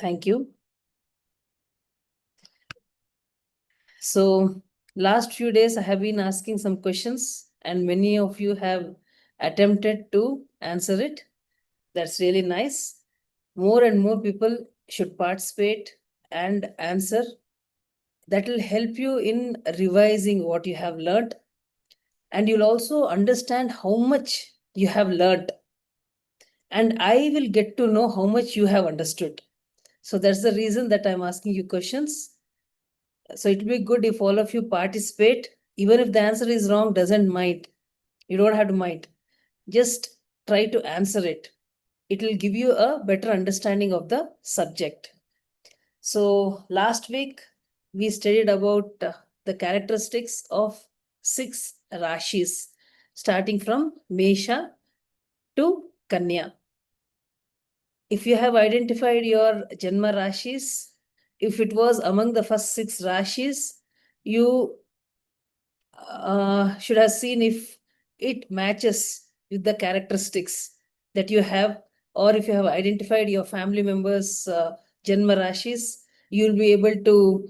Thank you. So, last few days I have been asking some questions, and many of you have attempted to answer it. That's really nice. More and more people should participate and answer. That will help you in revising what you have learned, and you'll also understand how much you have learned, and I will get to know how much you have understood. So that's the reason that I'm asking you questions. So it will be good if all of you participate. Even if the answer is wrong, doesn't mind. You don't have to mind. Just try to answer it. It will give you a better understanding of the subject. So last week we studied about the characteristics of 6 rashis, starting from Mesha to Kanya. If you have identified your Janma rashis, if it was among the first 6 rashis, you should have seen if it matches with the characteristics that you have, or if you have identified your family members' Janma rashis, you'll be able to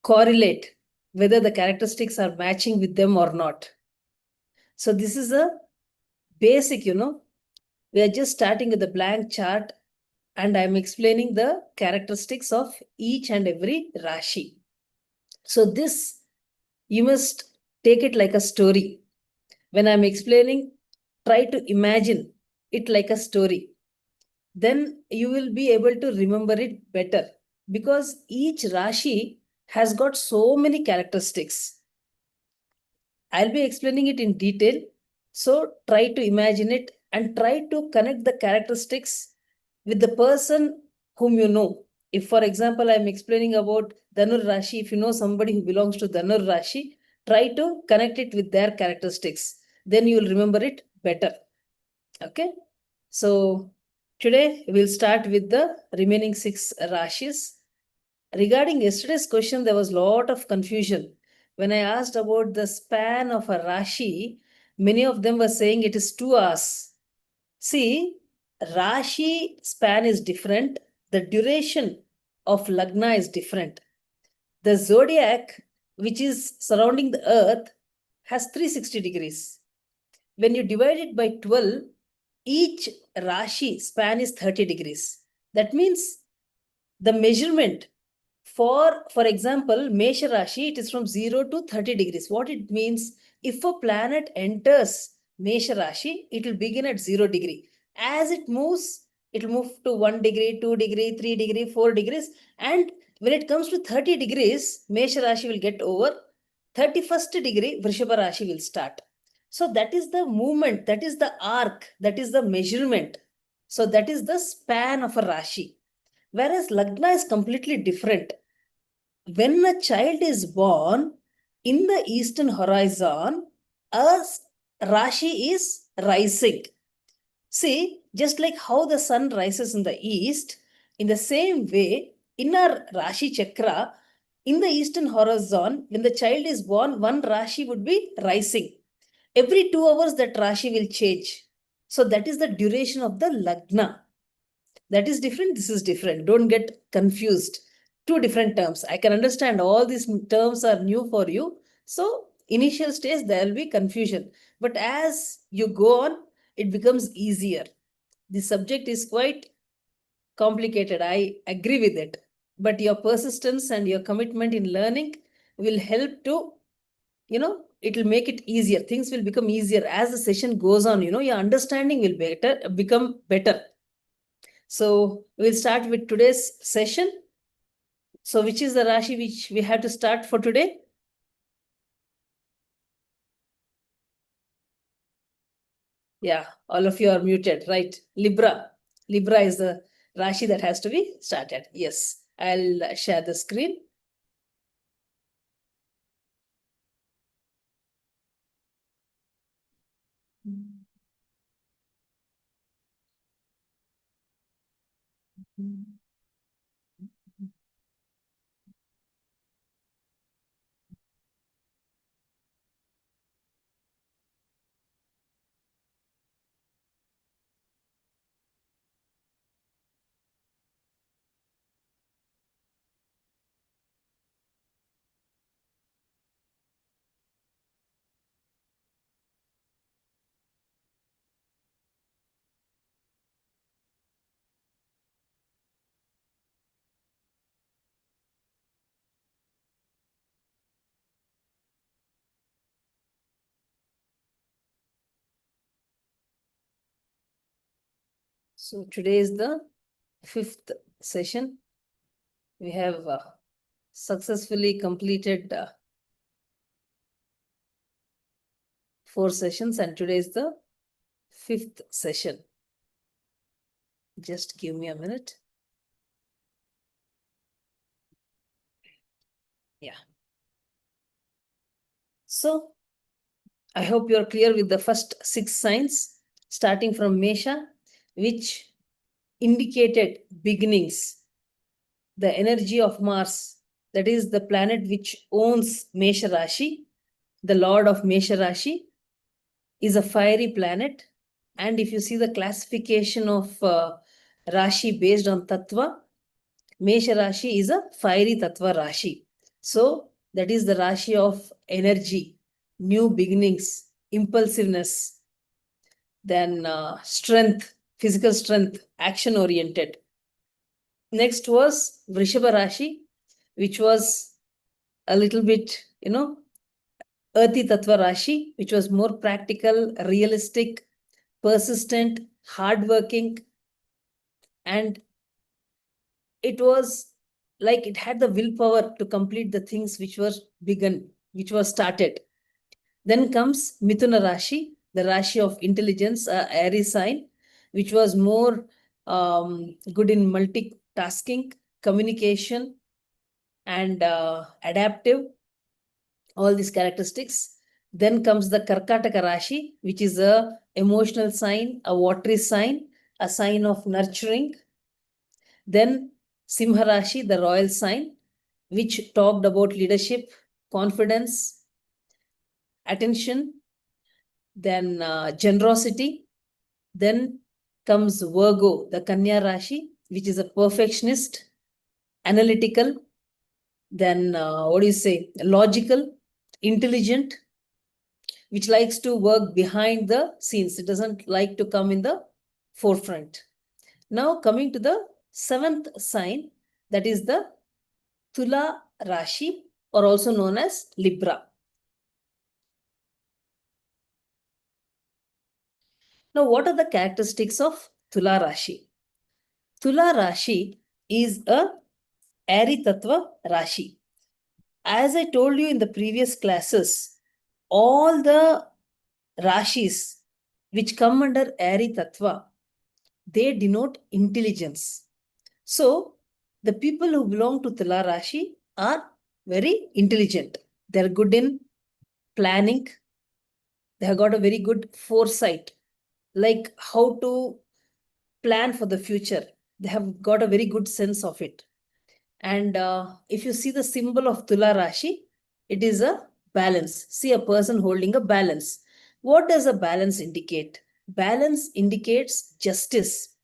correlate whether the characteristics are matching with them or not. So this is a basic, we are just starting with a blank chart, and I'm explaining the characteristics of each and every Rashi. So this, you must take it like a story. When I'm explaining, try to imagine it like a story. Then you will be able to remember it better, because each Rashi has got so many characteristics. I'll be explaining it in detail. So try to imagine it and try to connect the characteristics with the person whom you know. If, for example, I'm explaining about Dhanur Rashi, if you know somebody who belongs to Dhanur Rashi, try to connect it with their characteristics. Then you will remember it better. Okay. So today we'll start with the remaining 6 Rashis. Regarding yesterday's question, there was a lot of confusion. When I asked about the span of a Rashi, many of them were saying it is 2 hours. See, Rashi span is different. The duration of Lagna is different. The zodiac, which is surrounding the earth, has 360 degrees. When you divide it by 12, each Rashi span is 30 degrees. That means the measurement for example, Mesha Rashi, it is from 0 to 30 degrees. What it means, if a planet enters Mesha Rashi, it will begin at 0 degree. As it moves, it will move to 1 degree, 2 degree, 3 degree, 4 degrees. And when it comes to 30 degrees, Mesha Rashi will get over. 31st degree, Vrishabha Rashi will start. So that is the movement, that is the arc, that is the measurement. So that is the span of a Rashi. Whereas Lagna is completely different. When a child is born, in the eastern horizon, a Rashi is rising. See, just like how the sun rises in the east, in the same way, in our Rashi Chakra, in the eastern horizon, when the child is born, one Rashi would be rising. Every 2 hours, that Rashi will change. So that is the duration of the Lagna. That is different, this is different. Don't get confused. 2 different terms. I can understand all these terms are new for you. So initial stage, there will be confusion. But as you go on, it becomes easier. The subject is quite complicated. I agree with it. But your persistence and your commitment in learning will help to, it will make it easier. Things will become easier as the session goes on. Your understanding will become better. So we'll start with today's session. So which is the Rashi which we have to start for today? Yeah, all of you are muted, right? Libra. Libra is the Rashi that has to be started. Yes, I'll share the screen. So today is the 5th session. We have successfully completed 4 sessions, and today is the 5th session. Just give me a minute. Yeah. So I hope you are clear with the first 6 signs, starting from Mesha, which indicated beginnings. The energy of Mars, that is the planet which owns Mesha Rashi, the lord of Mesha Rashi, is a fiery planet. And if you see the classification of Rashi based on Tattva, Mesha Rashi is a fiery Tattva Rashi. So that is the Rashi of energy, new beginnings, impulsiveness, then strength, physical strength, action oriented. Next was Vrishabha Rashi, which was a little bit, Earthy Tattva Rashi, which was more practical, realistic, persistent, hardworking, and it was like it had the willpower to complete the things which were begun, which was started. Then comes Mithuna Rashi, the Rashi of intelligence, Aries sign, which was more good in multitasking, communication, and adaptive, all these characteristics. Then comes the Karkataka Rashi, which is a emotional sign, a watery sign, a sign of nurturing. Then Simha Rashi, the royal sign, which talked about leadership, confidence, attention, then generosity. Then comes Virgo, the Kanya Rashi, which is a perfectionist, analytical, then logical, intelligent, which likes to work behind the scenes. It doesn't like to come in the forefront. Now coming to the 7th sign, that is the Tula Rashi, or also known as Libra. Now, what are the characteristics of Tula Rashi? Tula Rashi is a Airy Tattva Rashi. As I told you in the previous classes, all the Rashis which come under Airy Tattva, they denote intelligence. So, the people who belong to Tula Rashi are very intelligent. They're good in planning. They have got a very good foresight, like how to plan for the future. They have got a very good sense of it. And if you see the symbol of Tula Rashi, it is a balance. See a person holding a balance. What does a balance indicate? Balance indicates justice.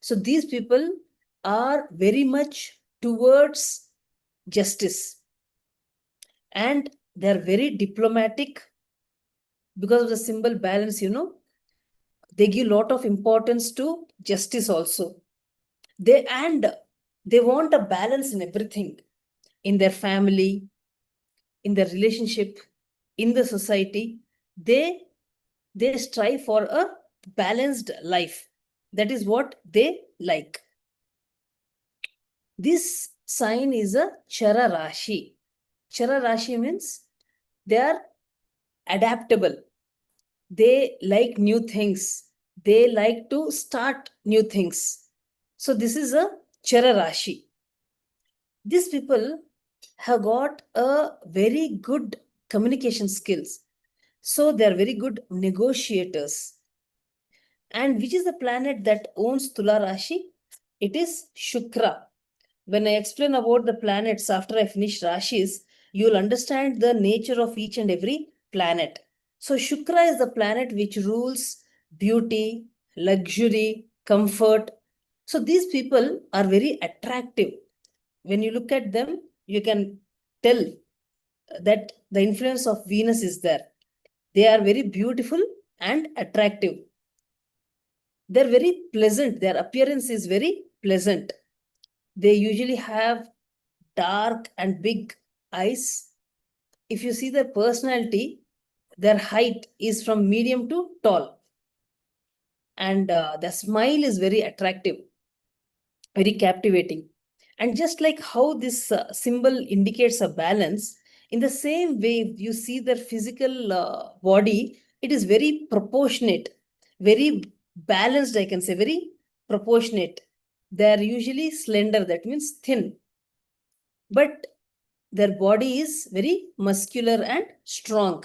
So these people are very much towards justice. And they're very diplomatic because of the symbol balance, they give a lot of importance to justice also. They want a balance in everything, in their family, in their relationship, in the society. They strive for a balanced life. That is what they like. This sign is a Chara Rashi. Chara Rashi means they are adaptable. They like new things. They like to start new things. So this is a Chara Rashi. These people have got a very good communication skills. So they are very good negotiators. And which is the planet that owns Tula Rashi? It is Shukra. When I explain about the planets after I finish Rashis, you'll understand the nature of each and every planet. So Shukra is the planet which rules beauty, luxury, comfort. So these people are very attractive. When you look at them, you can tell that the influence of Venus is there. They are very beautiful and attractive. They're very pleasant. Their appearance is very pleasant. They usually have dark and big eyes. If you see their personality, their height is from medium to tall. And the smile is very attractive, very captivating. And just like how this symbol indicates a balance, in the same way, you see their physical body, it is very proportionate, very balanced, I can say, very proportionate. They are usually slender, that means thin, but their body is very muscular and strong.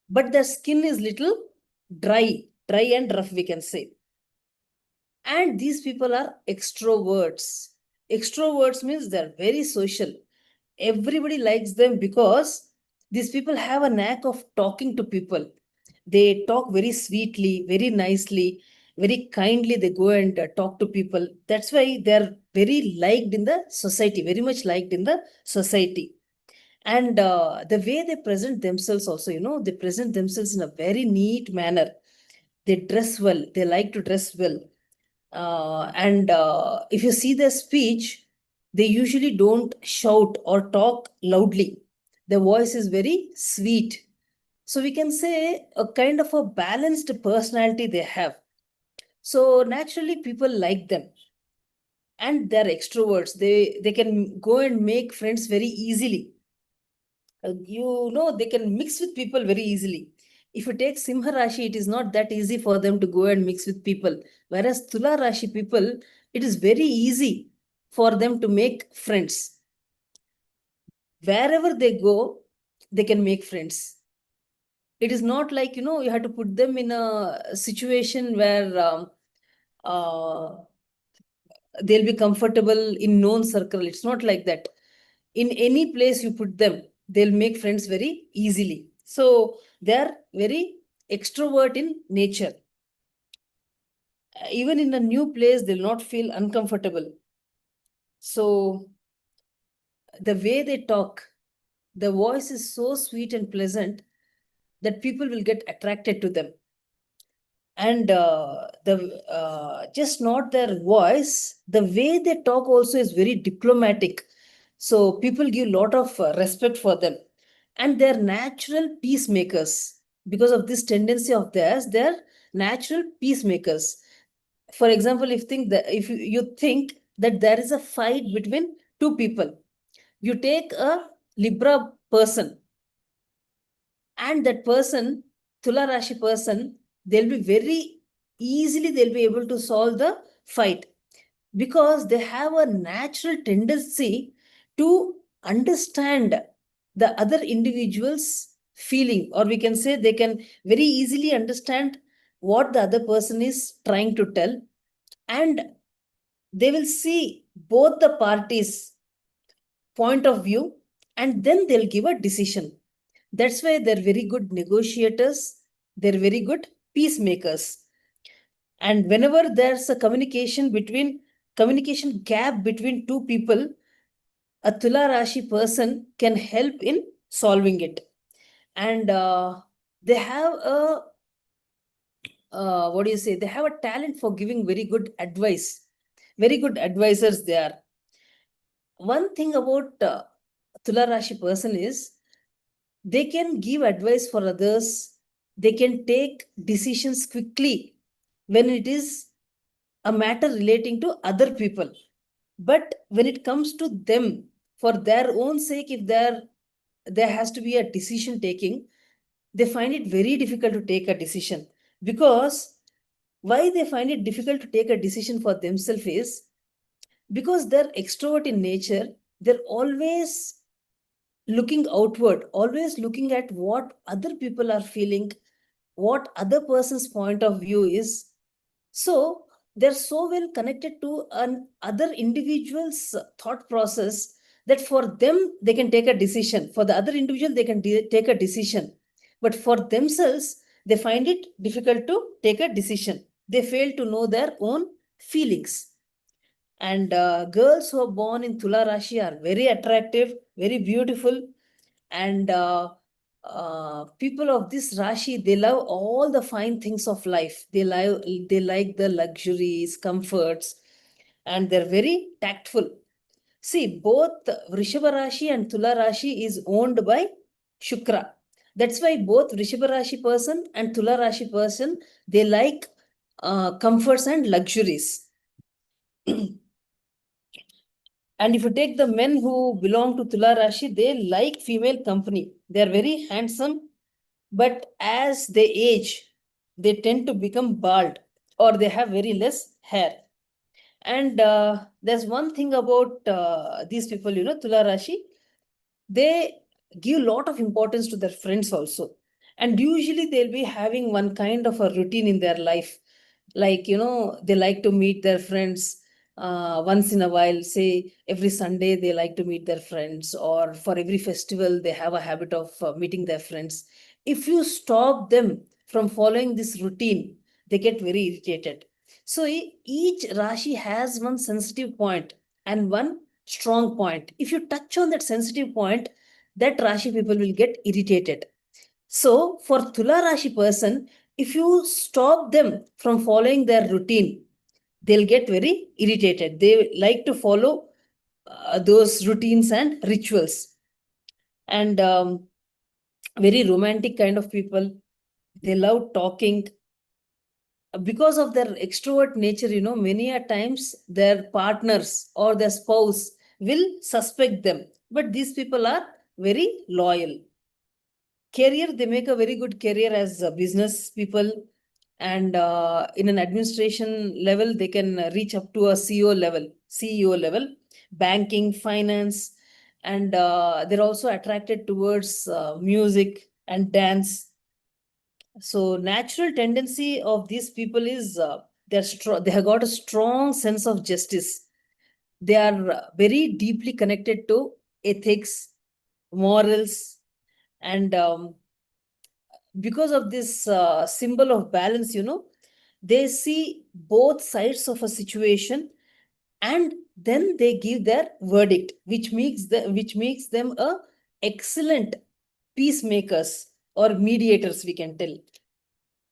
But their skin is little dry and rough, we can say. And these people are extroverts. Extroverts means they're very social. Everybody likes them because these people have a knack of talking to people. They talk very sweetly, very nicely, very kindly. They go and talk to people. That's why they're very liked in the society, very much liked in the society. And the way they present themselves also, they present themselves in a very neat manner. They dress well. They like to dress well. And if you see their speech, they usually don't shout or talk loudly. The voice is very sweet. So we can say a kind of a balanced personality they have. So naturally, people like them. And they're extroverts. They can go and make friends very easily. They can mix with people very easily. If you take Simha Rashi, it is not that easy for them to go and mix with people. Whereas Tula Rashi people, it is very easy for them to make friends. Wherever they go, they can make friends. It is not like, you have to put them in a situation where they'll be comfortable in known circle. It's not like that. In any place you put them, they'll make friends very easily. So they're very extrovert in nature. Even in a new place, they'll not feel uncomfortable. So the way they talk, the voice is so sweet and pleasant that people will get attracted to them. And just not their voice, the way they talk also is very diplomatic. So people give a lot of respect for them. And they're natural peacemakers. Because of this tendency of theirs, they're natural peacemakers. For example, if you think that there is a fight between two people, you take a Libra person, and that person, Tula Rashi person, they'll be able to solve the fight because they have a natural tendency to understand the other individual's feeling, or we can say they can very easily understand what the other person is trying to tell, and they will see both the parties' point of view and then they'll give a decision. That's why they're very good negotiators, they're very good peacemakers. And whenever there's a communication gap between two people, a Tula Rashi person can help in solving it. And they have they have a talent for giving very good advice. Very good advisors they are. One thing about Tula Rashi person is they can give advice for others. They can take decisions quickly when it is a matter relating to other people. But when it comes to them, for their own sake, if there has to be a decision taking, they find it very difficult to take a decision. Because why they find it difficult to take a decision for themselves is because they're extrovert in nature, they're always looking outward, always looking at what other people are feeling, what other person's point of view is. So they're so well connected to an other individual's thought process that for them they can take a decision. For the other individual, they can take a decision. But for themselves, they find it difficult to take a decision. They fail to know their own feelings. And girls who are born in Tula Rashi are very attractive, very beautiful. And people of this Rashi, they love all the fine things of life. They like the luxuries, comforts, and they're very tactful. See, both Vrishabha Rashi and Tula Rashi is owned by Shukra. That's why both Vrishabha Rashi person and Tula Rashi person, they like comforts and luxuries. And if you take the men who belong to Tula Rashi, they like female company. They are very handsome, but as they age, they tend to become bald or they have very less hair. And there's one thing about these people, Tula Rashi, they give a lot of importance to their friends also. And usually they'll be having one kind of a routine in their life. Like, they like to meet their friends once in a while, say every Sunday they like to meet their friends, or for every festival they have a habit of meeting their friends. If you stop them from following this routine, they get very irritated. So each Rashi has one sensitive point and one strong point. If you touch on that sensitive point, that Rashi people will get irritated. So for Tula Rashi person, if you stop them from following their routine, they'll get very irritated. They like to follow those routines and rituals. And very romantic kind of people. They love talking. Because of their extrovert nature, many a times their partners or their spouse will suspect them. But these people are very loyal. Career, they make a very good career as business people. And in an administration level, they can reach up to a CEO level, banking, finance. And they're also attracted towards music and dance. So natural tendency of these people is they have got a strong sense of justice. They are very deeply connected to ethics, morals, and because of this symbol of balance, they see both sides of a situation, and then they give their verdict, which makes them a excellent peacemakers or mediators, we can tell.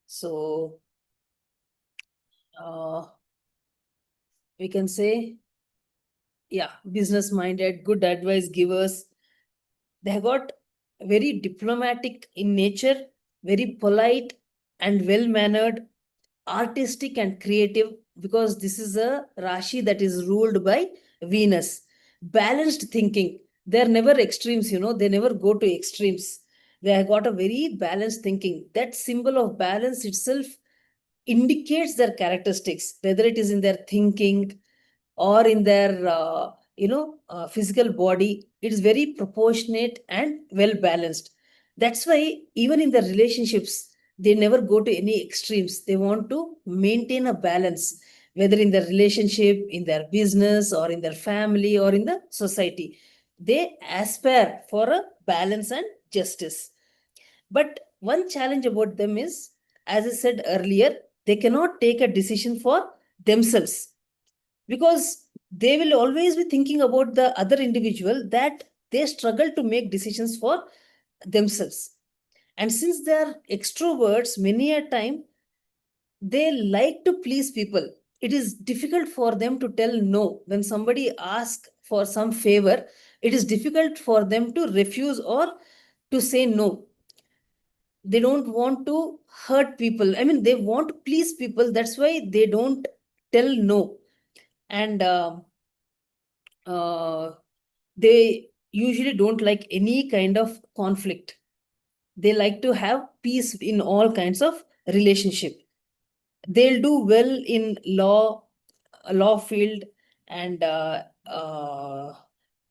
So we can say, yeah, business minded, good advice givers. They have got very diplomatic in nature, very polite and well mannered, artistic and creative, because this is a Rashi that is ruled by Venus. Balanced thinking. They're never extremes, they never go to extremes. They have got a very balanced thinking. That symbol of balance itself indicates their characteristics, whether it is in their thinking or in their physical body. It is very proportionate and well balanced. That's why even in their relationships, they never go to any extremes. They want to maintain a balance, whether in their relationship, in their business, or in their family, or in the society. They aspire for a balance and justice. But one challenge about them is, as I said earlier, they cannot take a decision for themselves, because they will always be thinking about the other individual, that they struggle to make decisions for themselves. And since they are extroverts, many a time they like to please people. It is difficult for them to tell no. When somebody asks for some favor, it is difficult for them to refuse or to say no. They don't want to hurt people. I mean, they want to please people. That's why they don't tell no. And they usually don't like any kind of conflict. They like to have peace in all kinds of relationship. They'll do well in law field, and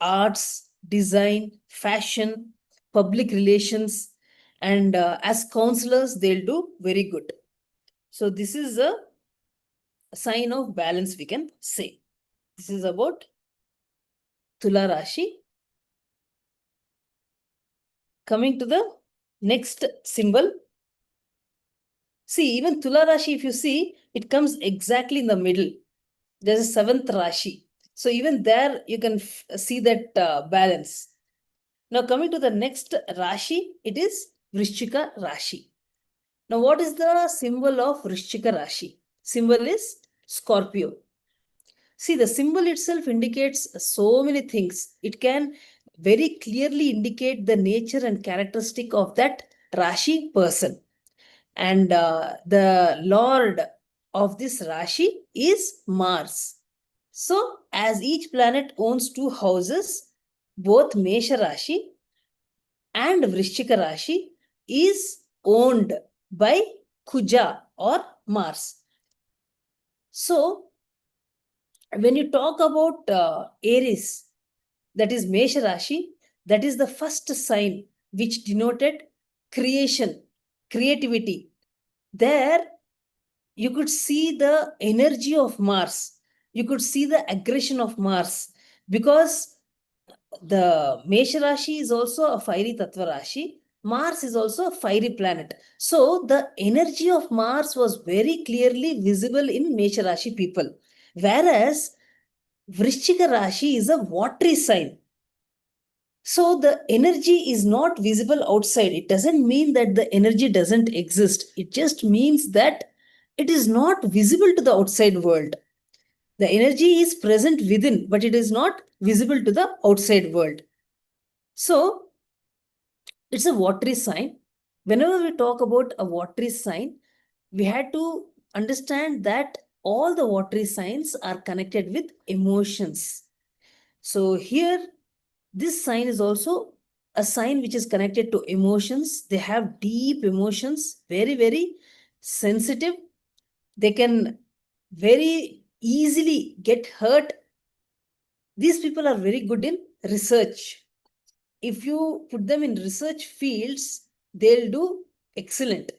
arts, design, fashion, public relations, and as counselors, they'll do very good. So this is a sign of balance, we can say. This is about Tula Rashi. Coming to the next symbol. See, even Tula Rashi, if you see, it comes exactly in the middle. There's a seventh Rashi. So even there, you can see that balance. Now coming to the next Rashi, it is Vrishchika Rashi. Now what is the symbol of Vrishchika Rashi? Symbol is Scorpio. See, the symbol itself indicates so many things. It can very clearly indicate the nature and characteristic of that Rashi person. And the Lord of this Rashi is Mars. So, as each planet owns 2 houses, both Mesha Rashi and Vrishchika Rashi is owned by Kuja or Mars. So, when you talk about Aries, that is Mesha Rashi, that is the first sign which denoted creation, creativity. There, you could see the energy of Mars. You could see the aggression of Mars, because the Mesha Rashi is also a fiery Tattva Rashi. Mars is also a fiery planet. So the energy of Mars was very clearly visible in Mesha Rashi people. Whereas Vrishchika Rashi is a watery sign. So the energy is not visible outside. It doesn't mean that the energy doesn't exist. It just means that it is not visible to the outside world. The energy is present within, but it is not visible to the outside world. So it's a watery sign. Whenever we talk about a watery sign, we had to understand that all the watery signs are connected with emotions. So here, this sign is also a sign which is connected to emotions. They have deep emotions, very, very sensitive. They can very easily get hurt. These people are very good in research. If you put them in research fields, they'll do excellent.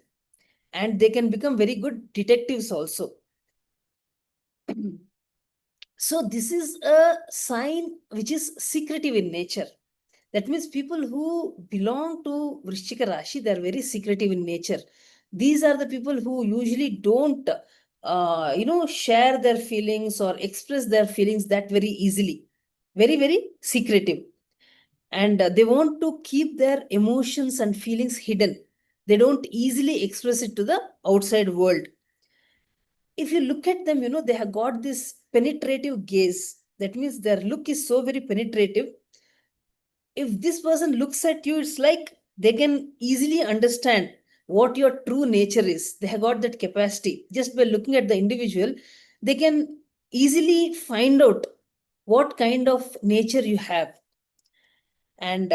And they can become very good detectives also. So this is a sign which is secretive in nature. That means people who belong to Vrishchika Rashi, they are very secretive in nature. These are the people who usually don't, share their feelings or express their feelings that very easily. Very, very secretive. And they want to keep their emotions and feelings hidden. They don't easily express it to the outside world. If you look at them, they have got this penetrative gaze. That means their look is so very penetrative. If this person looks at you, it's like they can easily understand what your true nature is. They have got that capacity. Just by looking at the individual, they can easily find out what kind of nature you have. And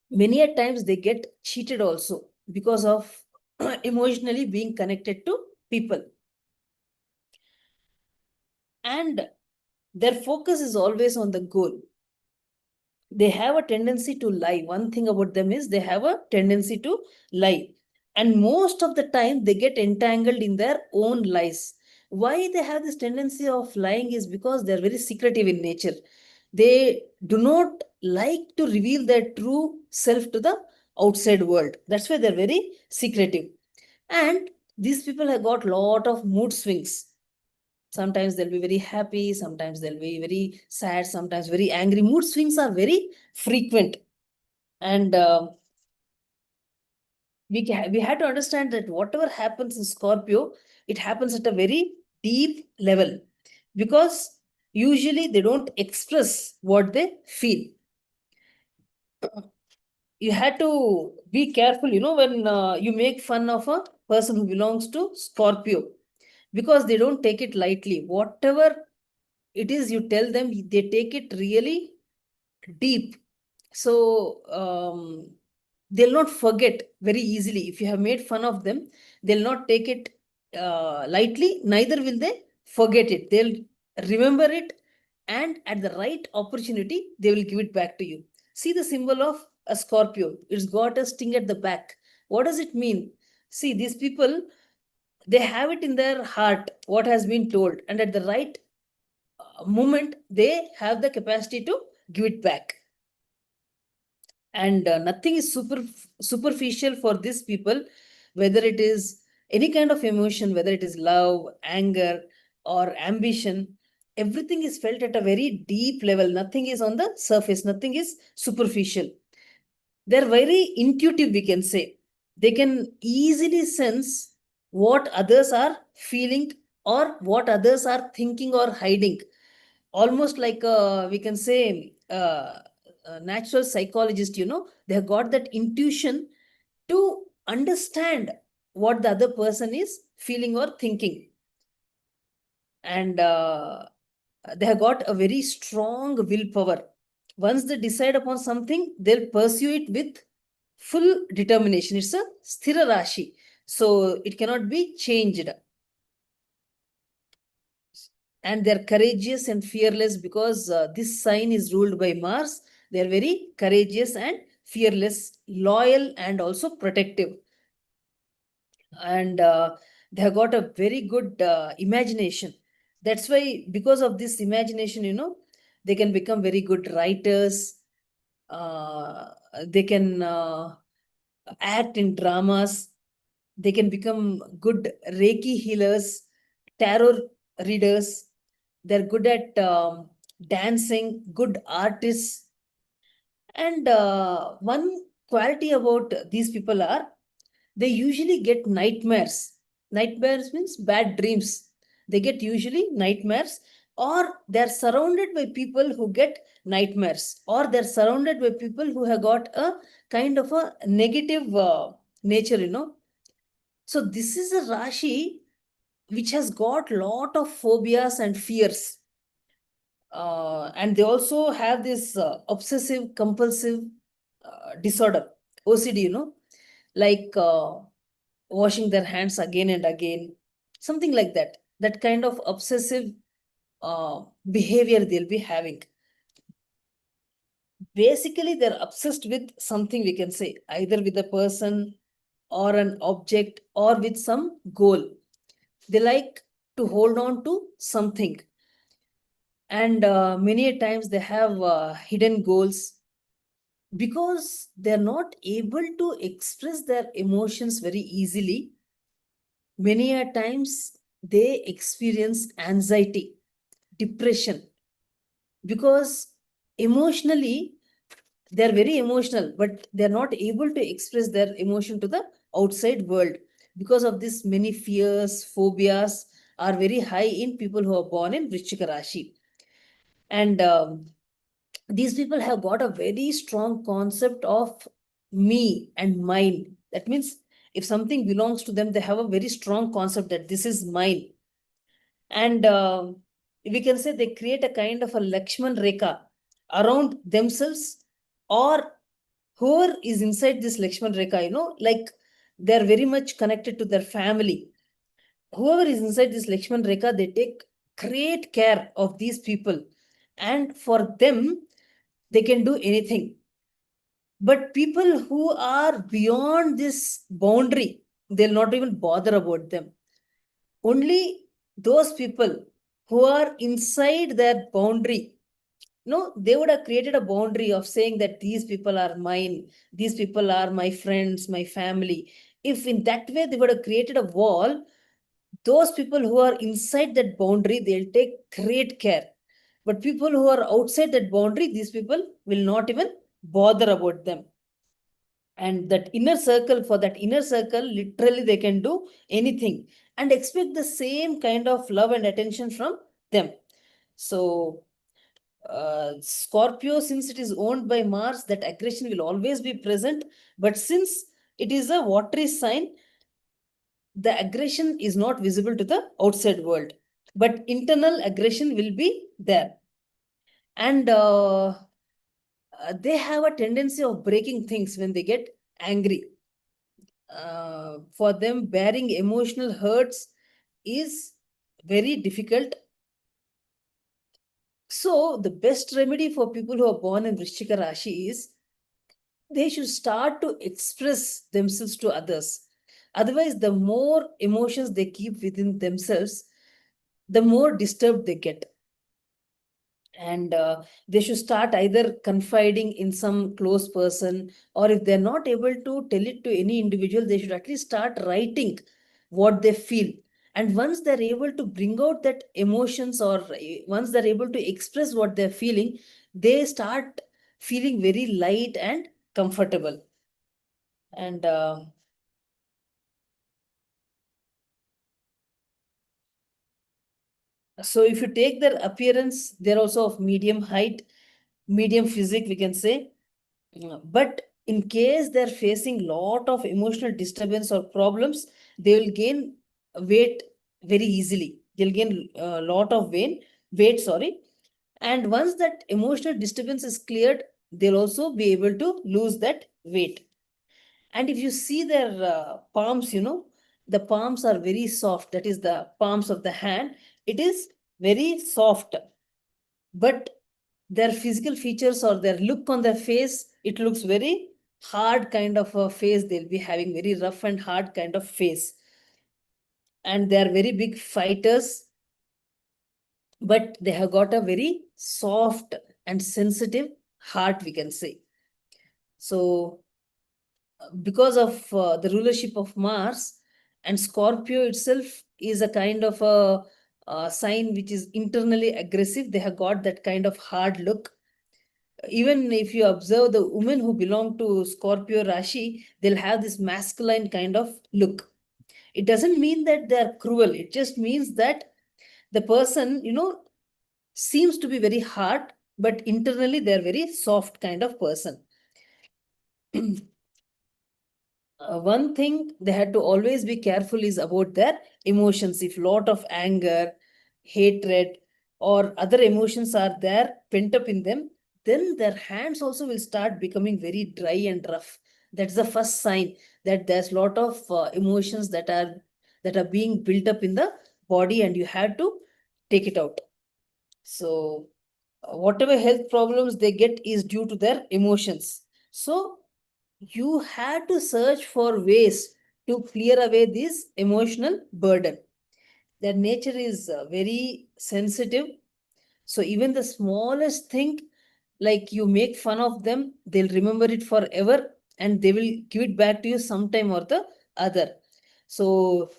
many a times they get cheated also because of emotionally being connected to people. And their focus is always on the goal. They have a tendency to lie. One thing about them is they have a tendency to lie. And most of the time, they get entangled in their own lies. Why they have this tendency of lying is because they're very secretive in nature. They do not like to reveal their true self to the outside world. That's why they're very secretive. And these people have got lot of mood swings. Sometimes they'll be very happy, sometimes they'll be very sad, sometimes very angry. Mood swings are very frequent. And we had to understand that whatever happens in Scorpio, it happens at a very deep level, because usually they don't express what they feel. You had to be careful, when you make fun of a person who belongs to Scorpio, because they don't take it lightly. Whatever it is you tell them, they take it really deep. So they'll not forget very easily. If you have made fun of them, they'll not take it lightly, neither will they forget it. They'll remember it, and at the right opportunity, they will give it back to you. See the symbol of a Scorpio. It's got a sting at the back. What does it mean? See, these people, they have it in their heart, what has been told, and at the right moment, they have the capacity to give it back. And nothing is superficial for these people, whether it is any kind of emotion, whether it is love, anger, or ambition. Everything is felt at a very deep level. Nothing is on the surface. Nothing is superficial. They're very intuitive, we can say. They can easily sense what others are feeling or what others are thinking or hiding. Almost like we can say a natural psychologist, they have got that intuition to understand what the other person is feeling or thinking. And they have got a very strong willpower. Once they decide upon something, they'll pursue it with full determination. It's a sthira rashi, so it cannot be changed. And they're courageous and fearless because this sign is ruled by Mars. They're very courageous and fearless, loyal, and also protective. And they have got a very good imagination. That's why, because of this imagination, they can become very good writers. They can act in dramas. They can become good Reiki healers, tarot readers. They're good at dancing, good artists. And one quality about these people are they usually get nightmares. Nightmares means bad dreams. They get usually nightmares, or they're surrounded by people who get nightmares, or they're surrounded by people who have got a kind of a negative nature. So this is a Rashi which has got lot of phobias and fears. And they also have this obsessive compulsive disorder, OCD, like washing their hands again and again, something like that. That kind of obsessive behavior they'll be having. Basically, they're obsessed with something, we can say, either with a person or an object or with some goal. They like to hold on to something. And many a times they have hidden goals because they're not able to express their emotions very easily. Many a times they experience anxiety, depression, because emotionally they're very emotional, but they're not able to express their emotion to the outside world. Because of this, many fears, phobias are very high in people who are born in Vrishchika Rashi. And these people have got a very strong concept of me and mine. That means if something belongs to them, they have a very strong concept that this is mine. And we can say they create a kind of a Lakshman Rekha around themselves, or whoever is inside this Lakshman Rekha, like they're very much connected to their family. Whoever is inside this Lakshman Rekha, they take great care of these people. And for them, they can do anything. But people who are beyond this boundary, they'll not even bother about them. Only those people who are inside their boundary, they would have created a boundary of saying that these people are mine, these people are my friends, my family. If in that way they would have created a wall, those people who are inside that boundary, they'll take great care. But people who are outside that boundary, these people will not even bother about them. And that inner circle, for that inner circle, literally they can do anything and expect the same kind of love and attention from them. So Scorpio, since it is owned by Mars, that aggression will always be present. But since it is a watery sign, the aggression is not visible to the outside world, but internal aggression will be there. And they have a tendency of breaking things when they get angry. For them, bearing emotional hurts is very difficult. So the best remedy for people who are born in Vrishchika Rashi is they should start to express themselves to others. Otherwise, the more emotions they keep within themselves, the more disturbed they get. And they should start either confiding in some close person, or if they're not able to tell it to any individual, they should at least start writing what they feel. And once they're able to bring out that emotions, or once they're able to express what they're feeling, they start feeling very light and comfortable. And so if you take their appearance, they're also of medium height, medium physique, we can say. But in case they're facing lot of emotional disturbance or problems, they will gain weight very easily. They'll gain a lot of weight, sorry. And once that emotional disturbance is cleared, they'll also be able to lose that weight. And if you see their palms, the palms are very soft. That is the palms of the hand. It is very soft. But their physical features or their look on their face, it looks very hard kind of a face. They'll be having very rough and hard kind of face. And they are very big fighters, but they have got a very soft and sensitive heart, we can say. So because of the rulership of Mars, and Scorpio itself is a kind of a sign which is internally aggressive. They have got that kind of hard look. Even if you observe the women who belong to Scorpio Rashi, they'll have this masculine kind of look. It doesn't mean that they're cruel. It just means that the person, seems to be very hard, but internally they're very soft kind of person. One thing they had to always be careful is about their emotions. If lot of anger, hatred, or other emotions are there pent up in them, then their hands also will start becoming very dry and rough. That's the first sign that there's lot of emotions that are being built up in the body, and you have to take it out. So whatever health problems they get is due to their emotions. So you had to search for ways to clear away this emotional burden. Their nature is very sensitive. So even the smallest thing, like you make fun of them, they'll remember it forever, and they will give it back to you sometime or the other. So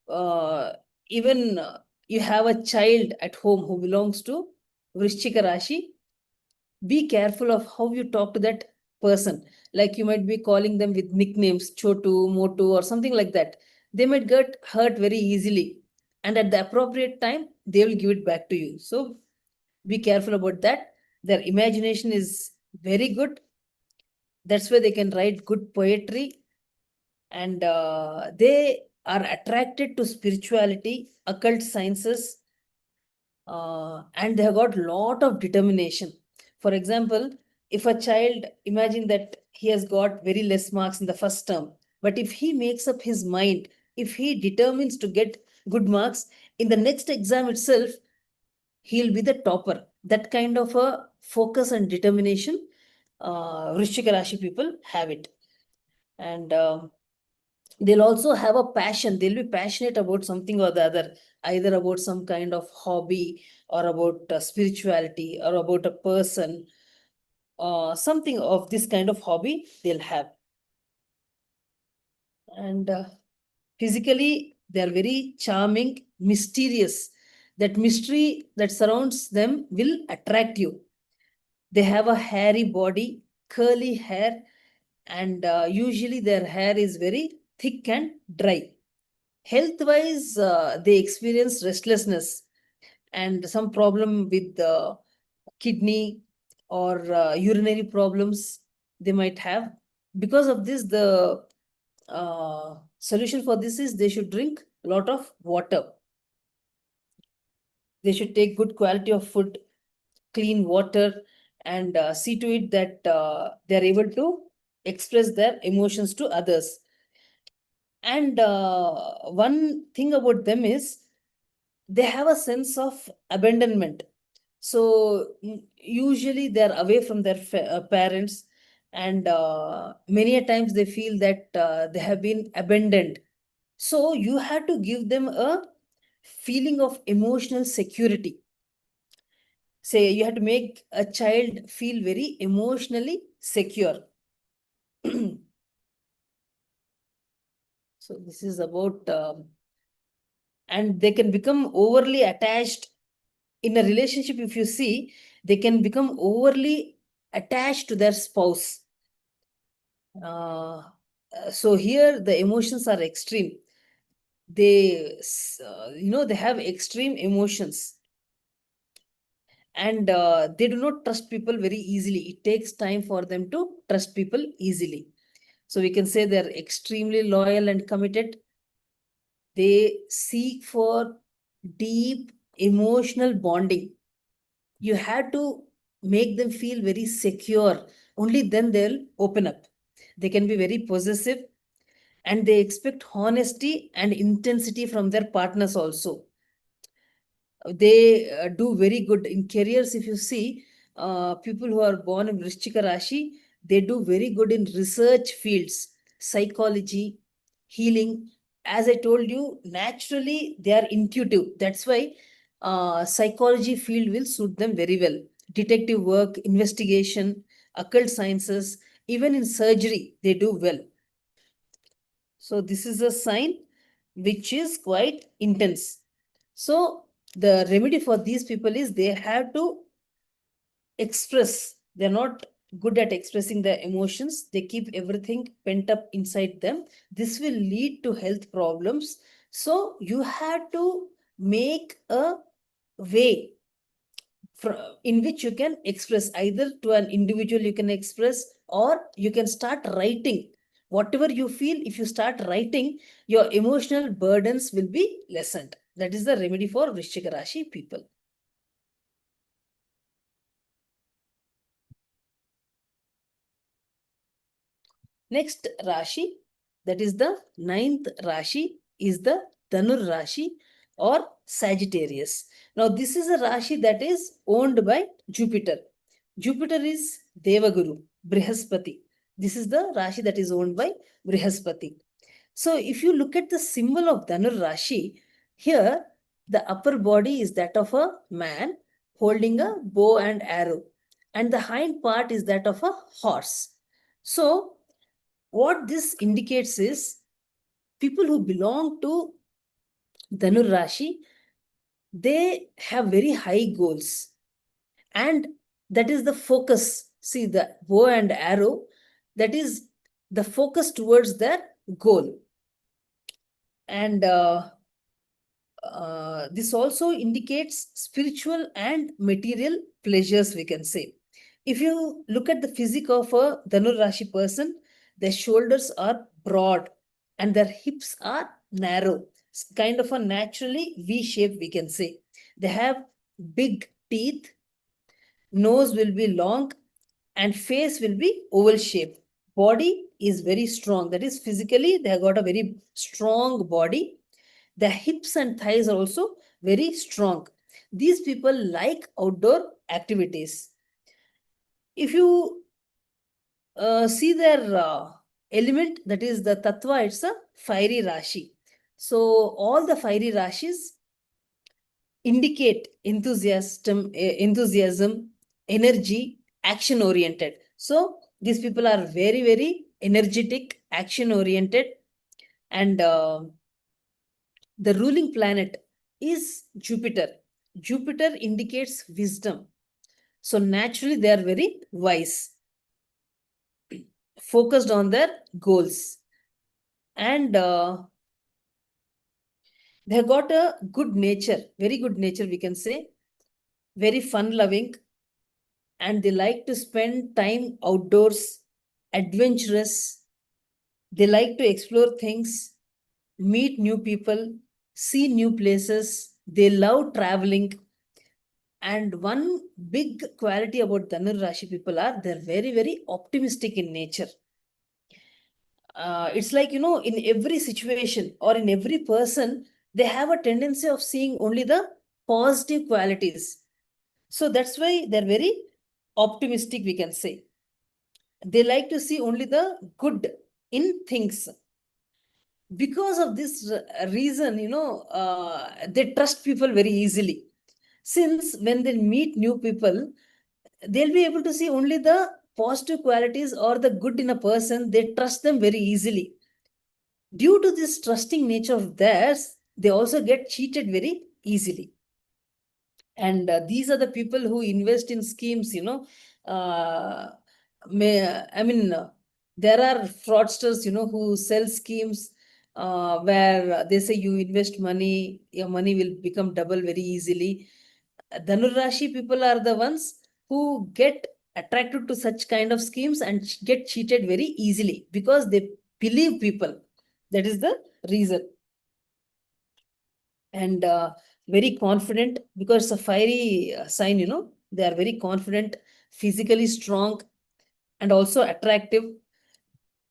uh, even you have a child at home who belongs to Vrishchika Rashi, be careful of how you talk to that person. Like you might be calling them with nicknames, Chotu, Motu, or something like that. They might get hurt very easily. And at the appropriate time, they will give it back to you. So be careful about that. Their imagination is very good. That's why they can write good poetry. And they are attracted to spirituality, occult sciences, and they have got lot of determination. For example, if a child, imagine that he has got very less marks in the first term, but if he makes up his mind, if he determines to get good marks in the next exam itself, he'll be the topper. That kind of a focus and determination, Vrishchika Rashi people have it. And they'll also have a passion. They'll be passionate about something or the other, either about some kind of hobby, or about spirituality, or about a person, something of this kind of hobby they'll have. And physically, they're very charming, mysterious. That mystery that surrounds them will attract you. They have a hairy body, curly hair, and usually their hair is very thick and dry. Health wise, they experience restlessness and some problem with the kidney or urinary problems they might have. Because of this, the solution for this is they should drink a lot of water. They should take good quality of food, clean water, and see to it that they are able to express their emotions to others. And one thing about them is they have a sense of abandonment. So usually they're away from their parents, and many a times they feel that they have been abandoned. So you have to give them a feeling of emotional security. Say you have to make a child feel very emotionally secure. So this is about, and they can become overly attached in a relationship. If you see, they can become overly attached to their spouse. So here the emotions are extreme. They, they have extreme emotions, and they do not trust people very easily. It takes time for them to trust people easily. So we can say they're extremely loyal and committed. They seek for deep emotional bonding. You have to make them feel very secure. Only then they'll open up. They can be very possessive, and they expect honesty and intensity from their partners also. They do very good in careers. If you see people who are born in Vrishchika Rashi, they do very good in research fields, psychology, healing. As I told you, naturally they are intuitive. That's why psychology field will suit them very well. Detective work, investigation, occult sciences, even in surgery, they do well. So this is a sign which is quite intense. So the remedy for these people is they have to express. They're not good at expressing their emotions. They keep everything pent up inside them. This will lead to health problems. So you have to make a way in which you can express, either to an individual you can express, or you can start writing whatever you feel. If you start writing, your emotional burdens will be lessened. That is the remedy for Vrishchika Rashi people. Next Rashi, that is the 9th Rashi, is the Dhanur Rashi or Sagittarius. Now this is a Rashi that is owned by Jupiter. Jupiter is Devaguru, Brihaspati. This is the Rashi that is owned by Brihaspati. So if you look at the symbol of Dhanur Rashi, here the upper body is that of a man holding a bow and arrow, and the hind part is that of a horse. So what this indicates is people who belong to Dhanur Rashi, they have very high goals, and that is the focus. See, the bow and arrow, that is the focus towards their goal. And this also indicates spiritual and material pleasures, we can say. If you look at the physique of a Dhanur Rashi person, their shoulders are broad and their hips are narrow. It's kind of a naturally V shape, we can say. They have big teeth, nose will be long, and face will be oval shape. Body is very strong. That is, physically, they have got a very strong body. The hips and thighs are also very strong. These people like outdoor activities. If you see their element, that is the tattva, it's a fiery Rashi. So all the fiery Rashis indicate enthusiasm, energy, action oriented. So these people are very, very energetic, action oriented, and the ruling planet is Jupiter. Jupiter indicates wisdom. So naturally, they are very wise, focused on their goals, and they have got a good nature, very good nature, we can say, very fun loving, and they like to spend time outdoors, adventurous. They like to explore things, meet new people, see new places. They love traveling. And one big quality about Dhanur Rashi people are they're very, very optimistic in nature. It's like, in every situation or in every person, they have a tendency of seeing only the positive qualities. So that's why they're very optimistic, we can say. They like to see only the good in things. Because of this reason, they trust people very easily. Since when they meet new people, they'll be able to see only the positive qualities or the good in a person. They trust them very easily. Due to this trusting nature of theirs, they also get cheated very easily. And these are the people who invest in schemes, there are fraudsters, who sell schemes where they say you invest money, your money will become double very easily. Dhanur Rashi people are the ones who get attracted to such kind of schemes and get cheated very easily because they believe people. That is the reason. and very confident, because it's a fiery sign, they are very confident, physically strong, and also attractive.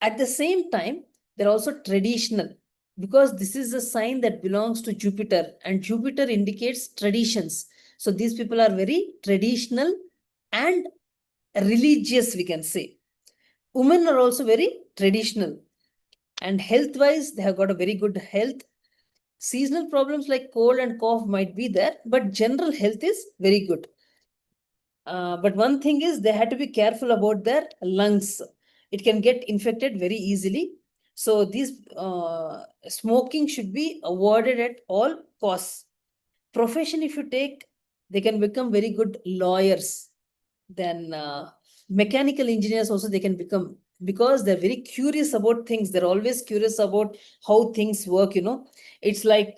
At the same time, they're also traditional, because this is a sign that belongs to Jupiter, and Jupiter indicates traditions. So these people are very traditional and religious, we can say. Women are also very traditional, and health wise, they have got a very good health. Seasonal problems like cold and cough might be there, but general health is very good. But one thing is, they had to be careful about their lungs. It can get infected very easily. So these smoking should be avoided at all costs. Profession, if you take, they can become very good lawyers. Then mechanical engineers also they can become, because they're very curious about things. They're always curious about how things work. It's like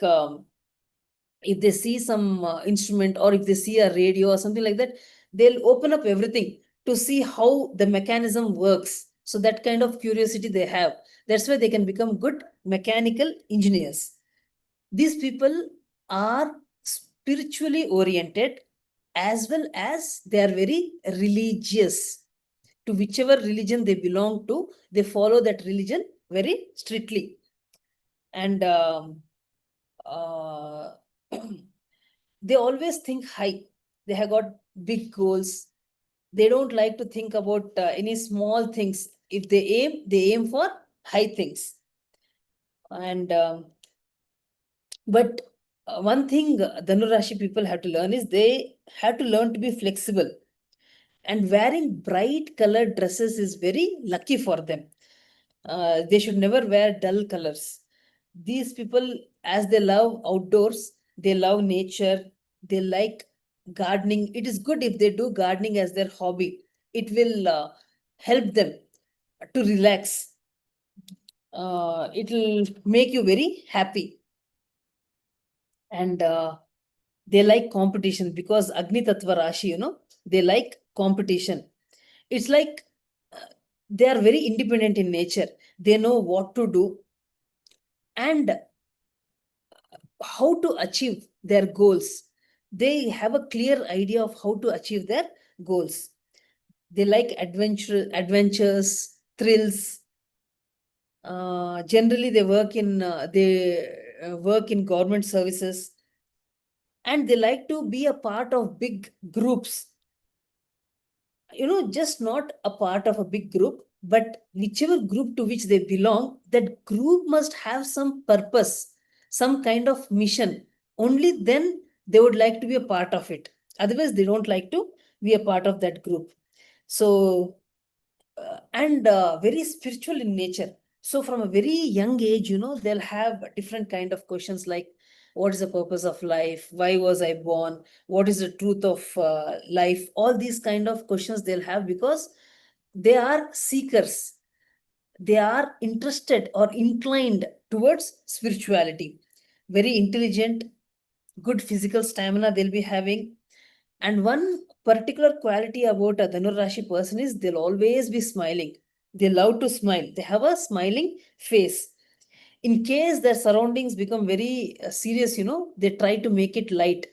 if they see some instrument, or if they see a radio or something like that, they'll open up everything to see how the mechanism works. So that kind of curiosity they have. That's why they can become good mechanical engineers. These people are spiritually oriented, as well as they are very religious. To whichever religion they belong to, they follow that religion very strictly. And uh, they always think high. They have got big goals. They don't like to think about any small things. If they aim for high things. And but one thing Dhanu Rashi people have to learn is, they have to learn to be flexible. And wearing bright colored dresses is very lucky for them. They should never wear dull colors. These people, as they love outdoors, they love nature, they like gardening. It is good if they do gardening as their hobby. It will help them to relax. It will make you very happy. And they like competition, because Agni Tattva Rashi, they like competition. It's like they are very independent in nature. They know what to do and how to achieve their goals. They have a clear idea of how to achieve their goals. They like adventures, thrills. Generally, they work in government services, and they like to be a part of big groups. Just not a part of a big group, but whichever group to which they belong, that group must have some purpose, some kind of mission. Only then they would like to be a part of it. Otherwise, they don't like to be a part of that group. So, and very spiritual in nature. So from a very young age, they'll have different kind of questions like, what is the purpose of life? Why was I born? What is the truth of life? All these kind of questions they'll have, because they are seekers. They are interested or inclined towards spirituality. Very intelligent, good physical stamina they'll be having. And one particular quality about a Dhanur Rashi person is, they'll always be smiling. They love to smile. They have a smiling face. In case their surroundings become very serious, they try to make it light.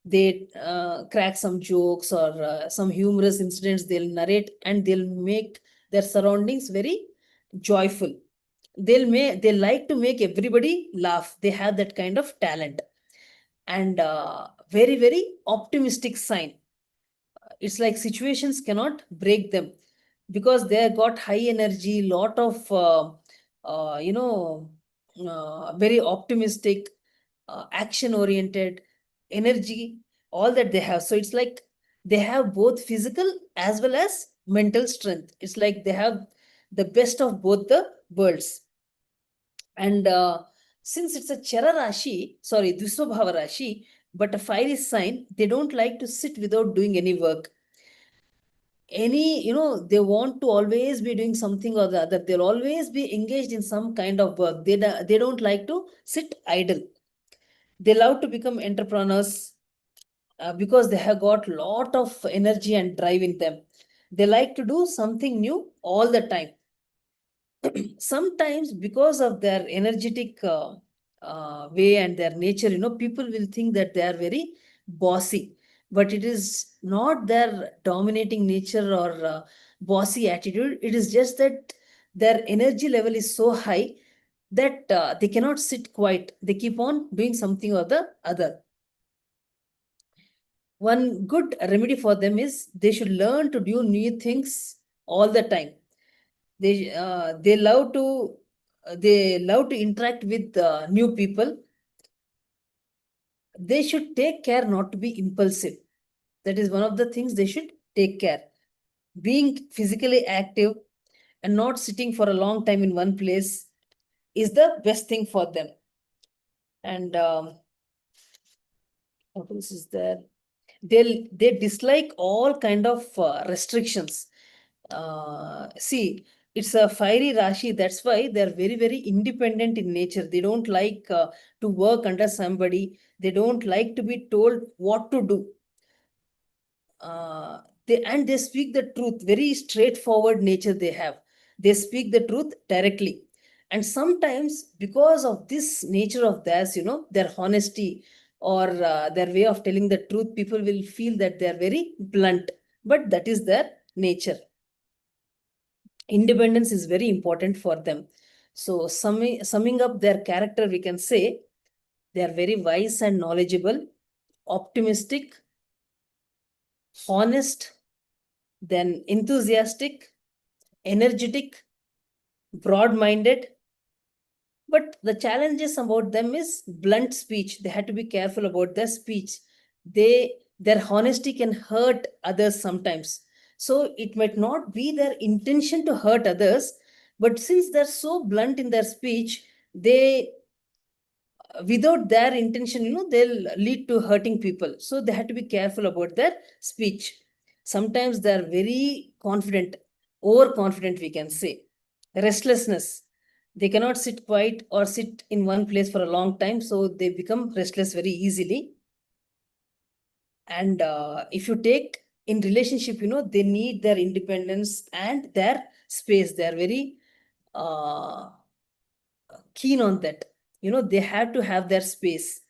They crack some jokes, or some humorous incidents they'll narrate, and they'll make their surroundings very joyful. They like to make everybody laugh. They have that kind of talent. And very, very optimistic sign. It's like situations cannot break them, because they got high energy, lot of very optimistic, action oriented energy, all that they have. So it's like they have both physical as well as mental strength. It's like they have the best of both the worlds. And since it's a Chara Rashi, sorry, Dusvabhava Rashi, but a fiery sign, they don't like to sit without doing any work. They want to always be doing something or the other. They'll always be engaged in some kind of work. They don't like to sit idle. They love to become entrepreneurs, because they have got lot of energy and drive in them. They like to do something new all the time. Sometimes, because of their energetic way and their nature, people will think that they are very bossy, but it is not their dominating nature or bossy attitude. It is just that their energy level is so high that they cannot sit quiet. They keep on doing something or the other. One good remedy for them is they should learn to do new things all the time. They love to interact with new people. They should take care not to be impulsive. That is one of the things they should take care. Being physically active and not sitting for a long time in one place is the best thing for them. And what else is there? They dislike all kind of restrictions. See, it's a fiery Rashi. That's why they're very, very independent in nature. They don't like to work under somebody. They don't like to be told what to do. They speak the truth. Very straightforward nature they have. They speak the truth directly. And sometimes, because of this nature of theirs, their honesty or their way of telling the truth, people will feel that they are very blunt. But that is their nature. Independence is very important for them. So summing up their character, we can say they are very wise and knowledgeable, optimistic, honest, then enthusiastic, energetic, broad-minded. But the challenges about them is blunt speech. They had to be careful about their speech. Their honesty can hurt others sometimes. So it might not be their intention to hurt others, but since they're so blunt in their speech, they without their intention, they'll lead to hurting people. So they have to be careful about their speech. Sometimes they're very confident, overconfident, we can say. Restlessness. They cannot sit quiet or sit in one place for a long time, so they become restless very easily. And if you take in relationship, they need their independence and their space. They are very keen on that. They have to have their space.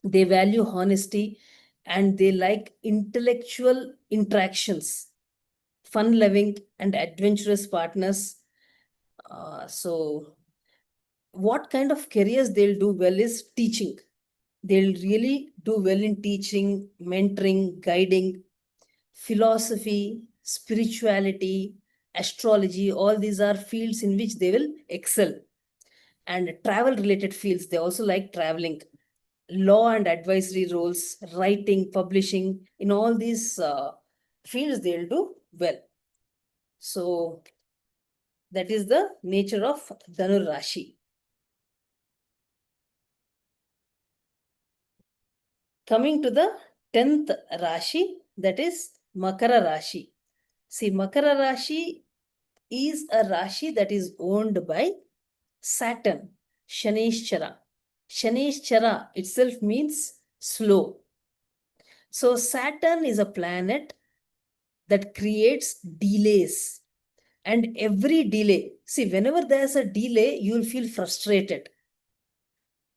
They value honesty and they like intellectual interactions, fun loving and adventurous partners. So what kind of careers they'll do well is teaching. They'll really do well in teaching, mentoring, guiding, philosophy, spirituality, astrology. All these are fields in which they will excel. And travel related fields, they also like traveling. Law and advisory roles, writing, publishing, in all these fields, they'll do well. So that is the nature of Dhanur Rashi. Coming to the 10th Rashi, that is Makara Rashi. See, Makara Rashi is a Rashi that is owned by Saturn, Shaneshchara. Shaneshchara itself means slow. So Saturn is a planet that creates delays. And every delay, see, whenever there's a delay, you'll feel frustrated.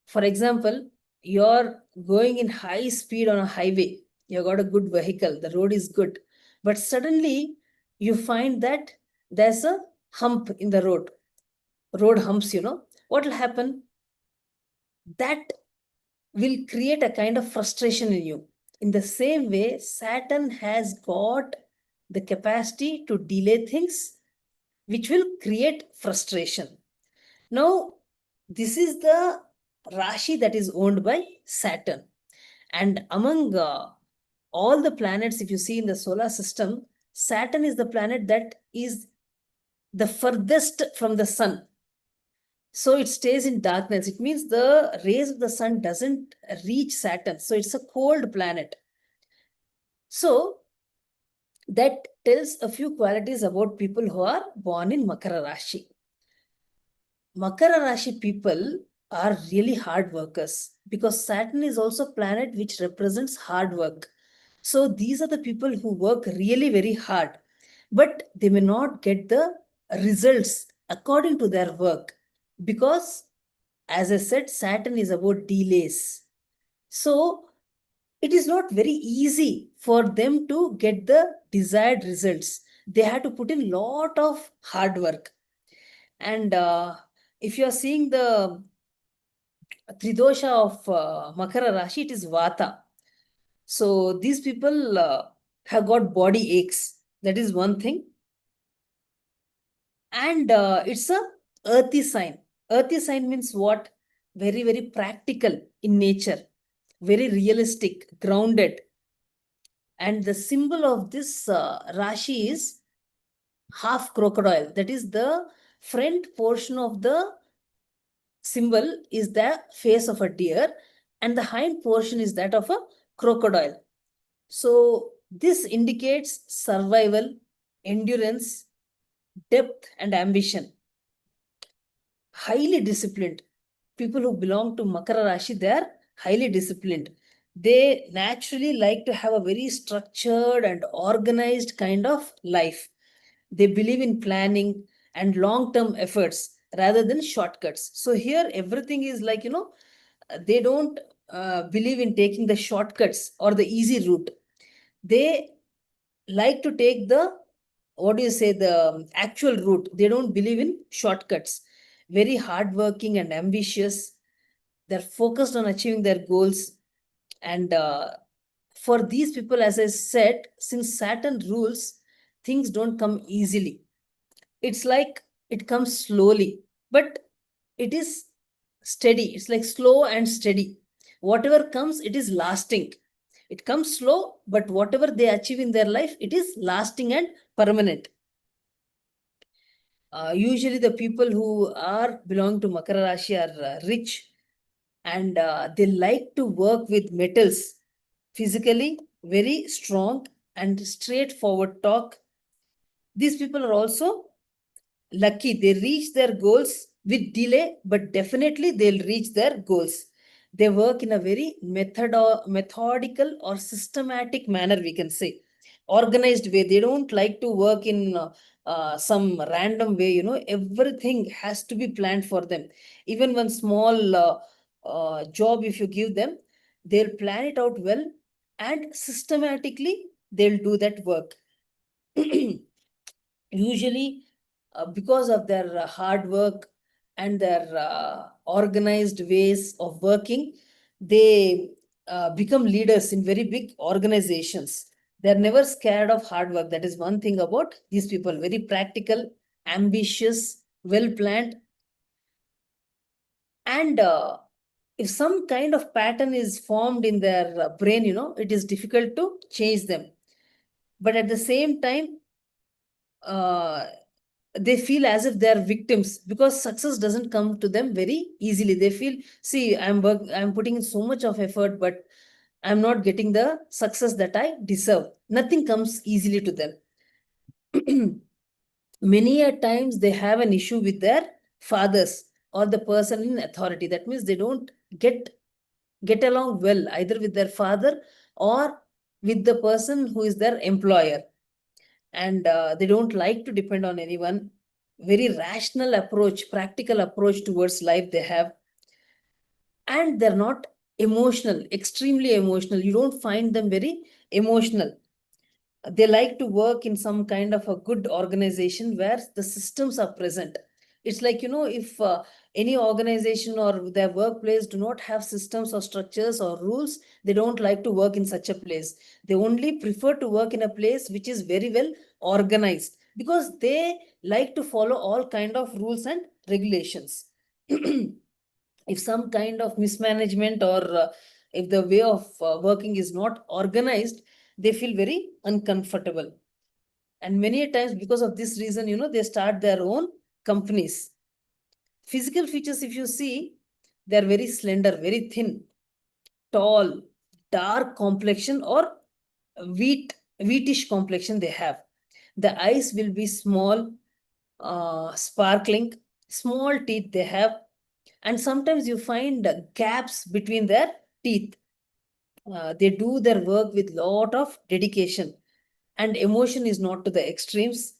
For example, you're going in high speed on a highway. You got a good vehicle, the road is good. But suddenly you find that there's a hump in the road humps, what will happen? That will create a kind of frustration in you. In the same way, Saturn has got the capacity to delay things, which will create frustration. Now, this is the Rashi that is owned by Saturn. And among all the planets, if you see in the solar system, Saturn is the planet that is the furthest from the sun. So it stays in darkness. It means the rays of the sun doesn't reach Saturn. So it's a cold planet. So that tells a few qualities about people who are born in Makara Rashi. Makara Rashi people are really hard workers because Saturn is also a planet which represents hard work. So these are the people who work really very hard, but they may not get the results according to their work because As I said, Saturn is about delays. So it is not very easy for them to get the desired results. They have to put in lot of hard work. And if you are seeing the Tridosha of Makara Rashi, it is Vata. So these people have got body aches. That is one thing. And it's a earthy sign. Earthy sign means what? Very, very practical in nature, very realistic, grounded. And the symbol of this Rashi is half crocodile. That is the front portion of the symbol is the face of a deer, and the hind portion is that of a crocodile. So this indicates survival, endurance, depth, and ambition. Highly disciplined. People who belong to Makara Rashi, they are highly disciplined. They naturally like to have a very structured and organized kind of life. They believe in planning and long-term efforts rather than shortcuts. So here everything is like, they don't believe in taking the shortcuts or the easy route. They like to take the, what do you say, the actual route. They don't believe in shortcuts. Very hardworking and ambitious. They're focused on achieving their goals. And for these people, as I said, since Saturn rules, things don't come easily. It's like it comes slowly, but it is steady. It's like slow and steady. Whatever comes, it is lasting. It comes slow, but whatever they achieve in their life, it is lasting and permanent. Usually the people who are belong to Makara Rashi are rich, and they like to work with metals, physically very strong and straightforward talk. These people are also lucky. They reach their goals with delay, but definitely they'll reach their goals. They work in a very methodical or systematic manner, we can say, organized way. They don't like to work in some random way. Everything has to be planned for them. Even one small job, if you give them, they'll plan it out well, and systematically they'll do that work. Usually, because of their hard work and their organized ways of working, they become leaders in very big organizations. They're never scared of hard work. That is one thing about these people. Very practical, ambitious, well planned. And if some kind of pattern is formed in their brain, it is difficult to change them. But at the same time, uh, they feel as if they are victims, because success doesn't come to them very easily. They feel, see, I'm putting in so much of effort, but I'm not getting the success that I deserve. Nothing comes easily to them. Many a times they have an issue with their fathers or the person in authority. That means they don't get along well either with their father or with the person who is their employer. And they don't like to depend on anyone. Very rational approach, practical approach towards life they have. And they're not emotional, extremely emotional. You don't find them very emotional. They like to work in some kind of a good organization where the systems are present. It's like, if any organization or their workplace do not have systems or structures or rules, they don't like to work in such a place. They only prefer to work in a place which is very well organized, because they like to follow all kind of rules and regulations. If some kind of mismanagement or if the way of working is not organized, they feel very uncomfortable. And many times, because of this reason, they start their own companies. Physical features, if you see, they are very slender, very thin, tall, dark complexion, or wheatish complexion they have. The eyes will be small, sparkling, small teeth they have, and sometimes you find gaps between their teeth. They do their work with lot of dedication, and emotion is not to the extremes.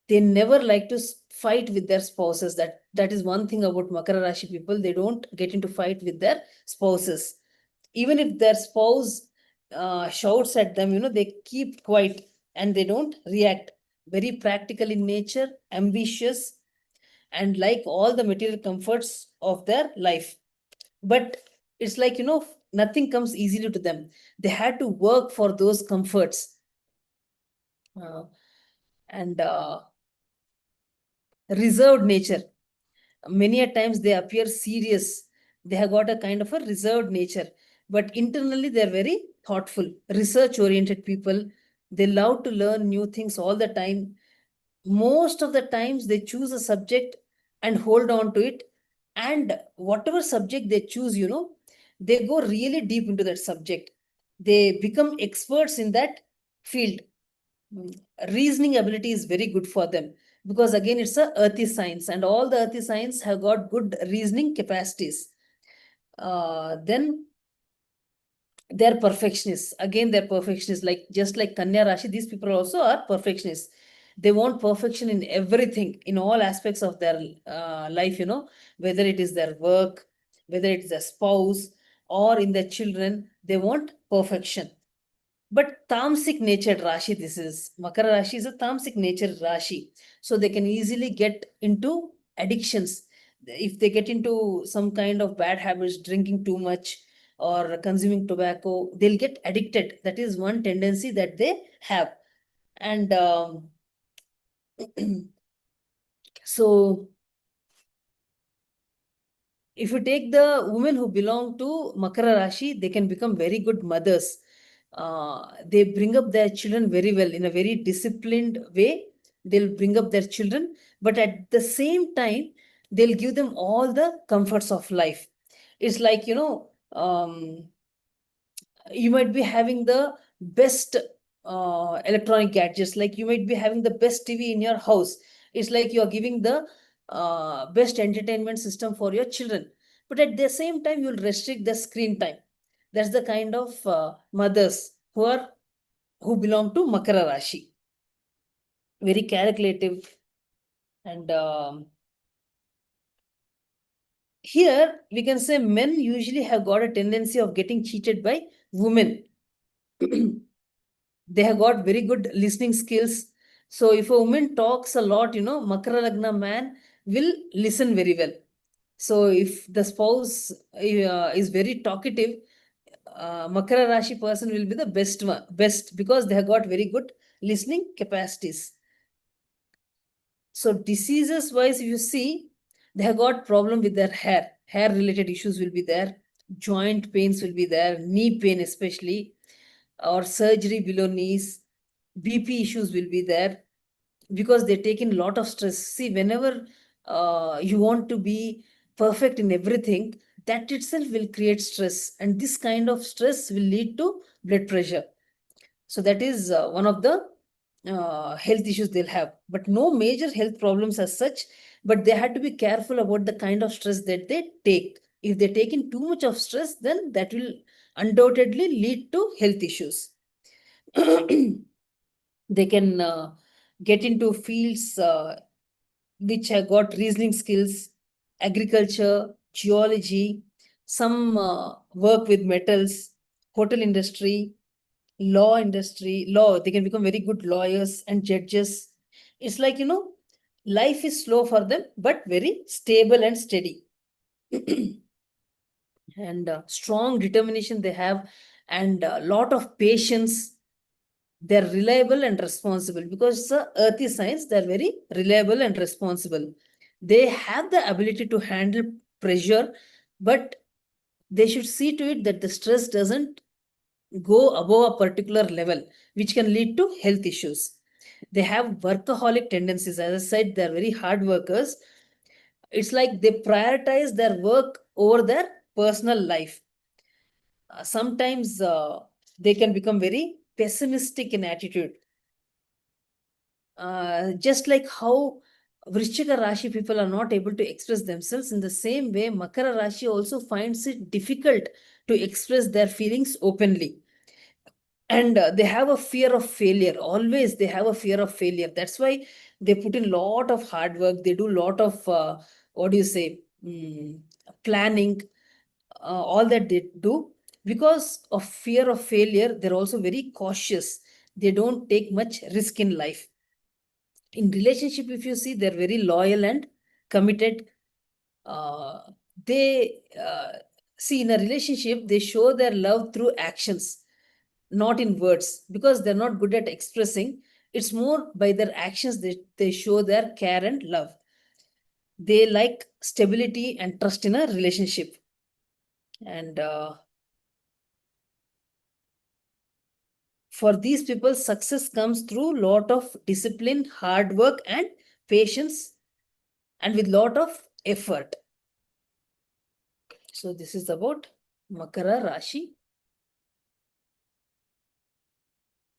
They never like to fight with their spouses. That is one thing about Makara Rashi people. They don't get into fight with their spouses. Even if their spouse shouts at them, they keep quiet and they don't react. Very practical in nature, ambitious, and like all the material comforts of their life. But it's like, nothing comes easily to them. They had to work for those comforts. And reserved nature. Many a times they appear serious. They have got a kind of a reserved nature, but internally they're very thoughtful, research oriented people. They love to learn new things all the time. Most of the times they choose a subject and hold on to it. And whatever subject they choose, they go really deep into that subject. They become experts in that field. Reasoning ability is very good for them, because again it's a earthy science, and all the earthy science have got good reasoning capacities. Then they're perfectionists. Again, they're perfectionists, like just like Kanya Rashi. These people also are perfectionists. They want perfection in everything, in all aspects of their life, whether it is their work, whether it is their spouse, or in their children. They want perfection. But tamasic natured Rashi, this is Makara Rashi is a tamasic natured Rashi. So they can easily get into addictions. If they get into some kind of bad habits, drinking too much or consuming tobacco, they'll get addicted. That is one tendency that they have. And so if you take the women who belong to Makara Rashi, they can become very good mothers. They bring up their children very well in a very disciplined way. They'll bring up their children, but at the same time, they'll give them all the comforts of life. It's like, you might be having the best electronic gadgets, like you might be having the best TV in your house. It's like you are giving the best entertainment system for your children, but at the same time you'll restrict the screen time. That's the kind of mothers who belong to Makara Rashi. Very calculative. And here we can say men usually have got a tendency of getting cheated by women. They have got very good listening skills. So if a woman talks a lot, Makara Lagna man will listen very well. So if the spouse is very talkative, Makara Rashi person will be the best, because they have got very good listening capacities. So diseases wise, if you see, they have got problem with their hair. Hair related issues will be there. Joint pains will be there. Knee pain especially, or surgery below knees. BP issues will be there, because they take in a lot of stress. See, whenever you want to be perfect in everything, that itself will create stress, and this kind of stress will lead to blood pressure. So that is one of the health issues they'll have, but no major health problems as such. But they had to be careful about the kind of stress that they take. If they take in too much of stress, then that will undoubtedly lead to health issues. They can get into fields which have got reasoning skills, agriculture, geology, some work with metals, hotel industry, law. They can become very good lawyers and judges. It's like, life is slow for them, but very stable and steady. And strong determination they have, and a lot of patience. They're reliable and responsible, because it's a earthy science. They're very reliable and responsible. They have the ability to handle pressure, but they should see to it that the stress doesn't go above a particular level, which can lead to health issues. They have workaholic tendencies. As I said, they're very hard workers. It's like they prioritize their work over their personal life. Sometimes they can become very pessimistic in attitude. Just like how Vrishchika Rashi people are not able to express themselves, in the same way, Makara Rashi also finds it difficult to express their feelings openly. And they have a fear of failure. Always they have a fear of failure. That's why they put in lot of hard work. They do lot of what do you say, planning, all that they do. Because of fear of failure, they're also very cautious. They don't take much risk in life. In relationship, if you see, they're very loyal and committed. uh, they see, in a relationship, they show their love through actions, not in words, because they're not good at expressing. It's more by their actions that they show their care and love. They like stability and trust in a relationship. And for these people, success comes through lot of discipline, hard work, and patience, and with lot of effort. So this is about Makara Rashi.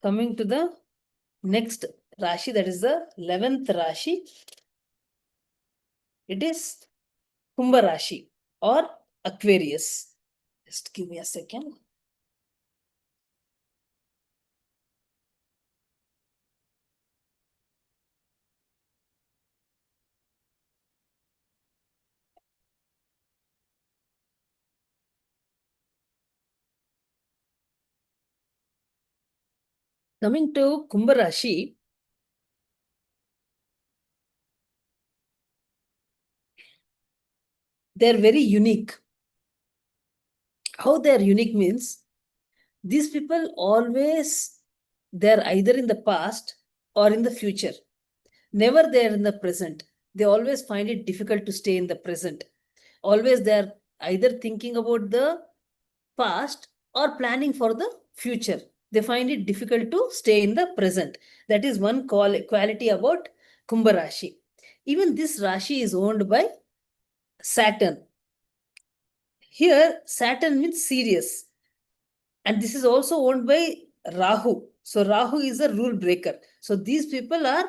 Coming to the next Rashi, that is the 11th Rashi. It is Kumbha Rashi or Aquarius. Just give me a second. Coming to Kumbha Rashi, they're very unique. How they're unique means, these people always, they're either in the past or in the future. Never they're in the present. They always find it difficult to stay in the present. Always they're either thinking about the past or planning for the future. They find it difficult to stay in the present. That is one quality about Kumbha Rashi. Even this Rashi is owned by Saturn. Here, Saturn means serious. And this is also owned by Rahu. So Rahu is a rule breaker. So these people are,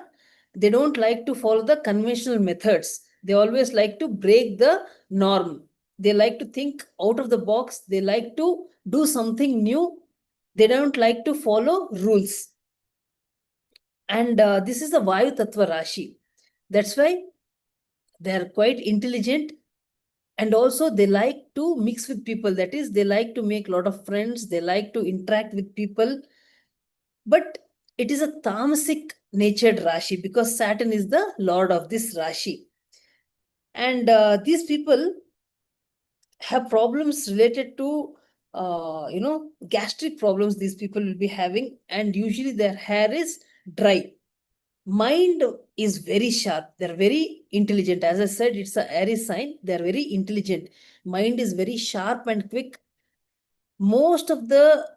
they don't like to follow the conventional methods. They always like to break the norm. They like to think out of the box. They like to do something new. They don't like to follow rules. And this is the Vayu Tattva Rashi. That's why they are quite intelligent, and also they like to mix with people. That is, they like to make a lot of friends. They like to interact with people. But it is a tamasic natured Rashi because Saturn is the lord of this Rashi. And these people have problems related to, gastric problems these people will be having. And usually their hair is dry. Mind is very sharp. They're very intelligent. As I said, it's a Aries sign. They're very intelligent. Mind is very sharp and quick. Most of the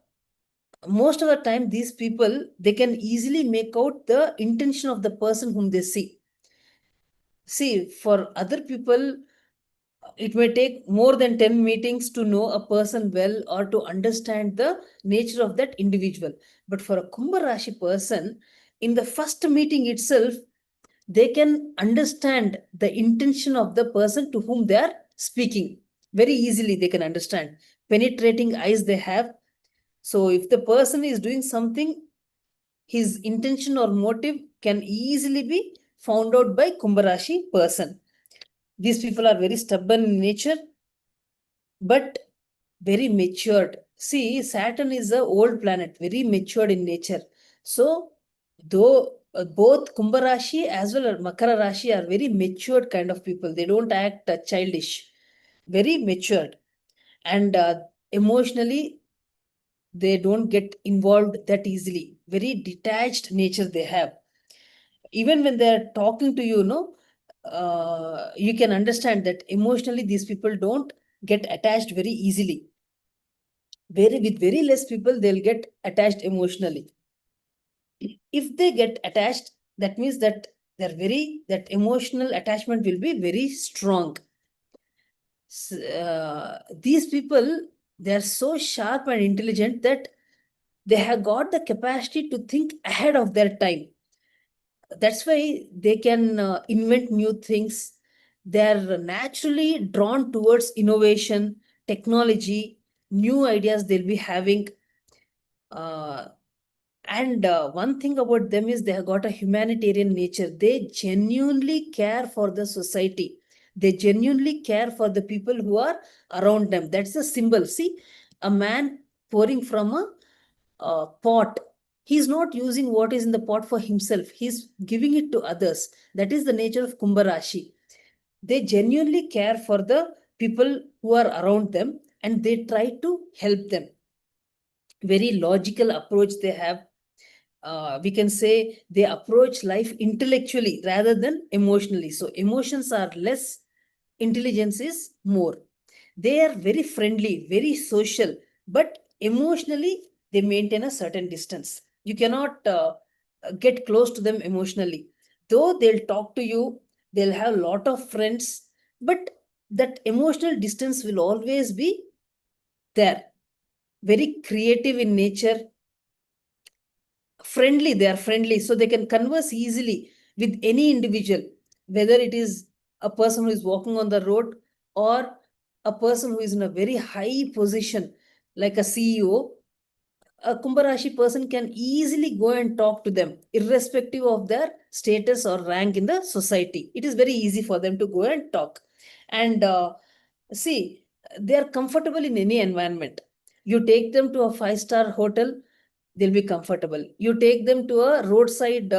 time, these people, they can easily make out the intention of the person whom they see. For other people, it may take more than 10 meetings to know a person well or to understand the nature of that individual. But for a Kumbha Rashi person, in the first meeting itself, they can understand the intention of the person to whom they are speaking. Very easily they can understand. Penetrating eyes they have. So if the person is doing something, his intention or motive can easily be found out by Kumbha Rashi person. These people are very stubborn in nature, but very matured. See, Saturn is an old planet, very matured in nature. So, though both Kumbha Rashi as well as Makara Rashi are very matured kind of people, they don't act childish, very matured. And emotionally, they don't get involved that easily. Very detached nature they have. Even when they're talking to you, you can understand that emotionally these people don't get attached very easily. With very less people, they'll get attached emotionally. If they get attached, that means that that emotional attachment will be very strong. These people, they are so sharp and intelligent that they have got the capacity to think ahead of their time. That's why they can invent new things. They're naturally drawn towards innovation, technology, new ideas they'll be having. And one thing about them is they have got a humanitarian nature. They genuinely care for the society. They genuinely care for the people who are around them. That's the symbol. See, a man pouring from a pot. He's not using what is in the pot for himself. He's giving it to others. That is the nature of Kumbha Rashi. They genuinely care for the people who are around them and they try to help them. Very logical approach they have. We can say they approach life intellectually rather than emotionally. So emotions are less, intelligence is more. They are very friendly, very social, but emotionally they maintain a certain distance. You cannot get close to them emotionally. Though they'll talk to you, they'll have a lot of friends, but that emotional distance will always be there. Very creative in nature, friendly, they are friendly, so they can converse easily with any individual, whether it is a person who is walking on the road or a person who is in a very high position like a CEO. A Kumbha Rashi person can easily go and talk to them irrespective of their status or rank in the society. It is very easy for them to go and talk. And see, they are comfortable in any environment. You take them to a five-star hotel, they'll be comfortable. You take them to a roadside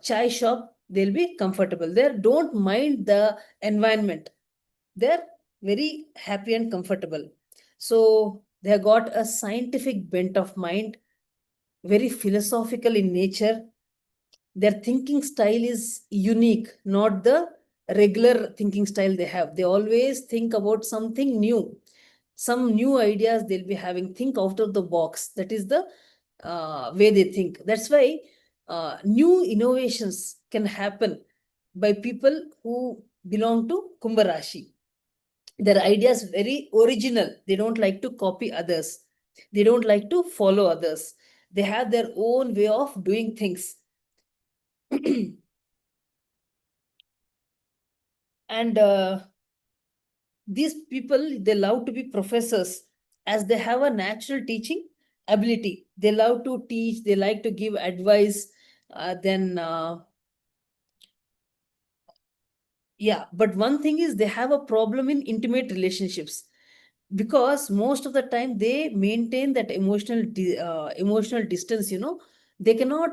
chai shop, they'll be comfortable. They don't mind the environment. They're very happy and comfortable. So they have got a scientific bent of mind, very philosophical in nature. Their thinking style is unique, not the regular thinking style they have. They always think about something new, some new ideas they'll be having. Think out of the box. That is the way they think. That's why new innovations can happen by people who belong to Kumbha Rashi. Their ideas very original. They don't like to copy others. They don't like to follow others. They have their own way of doing things. And these people, they love to be professors as they have a natural teaching ability. They love to teach, they like to give advice. Then yeah, but one thing is they have a problem in intimate relationships, because most of the time they maintain that emotional distance. They cannot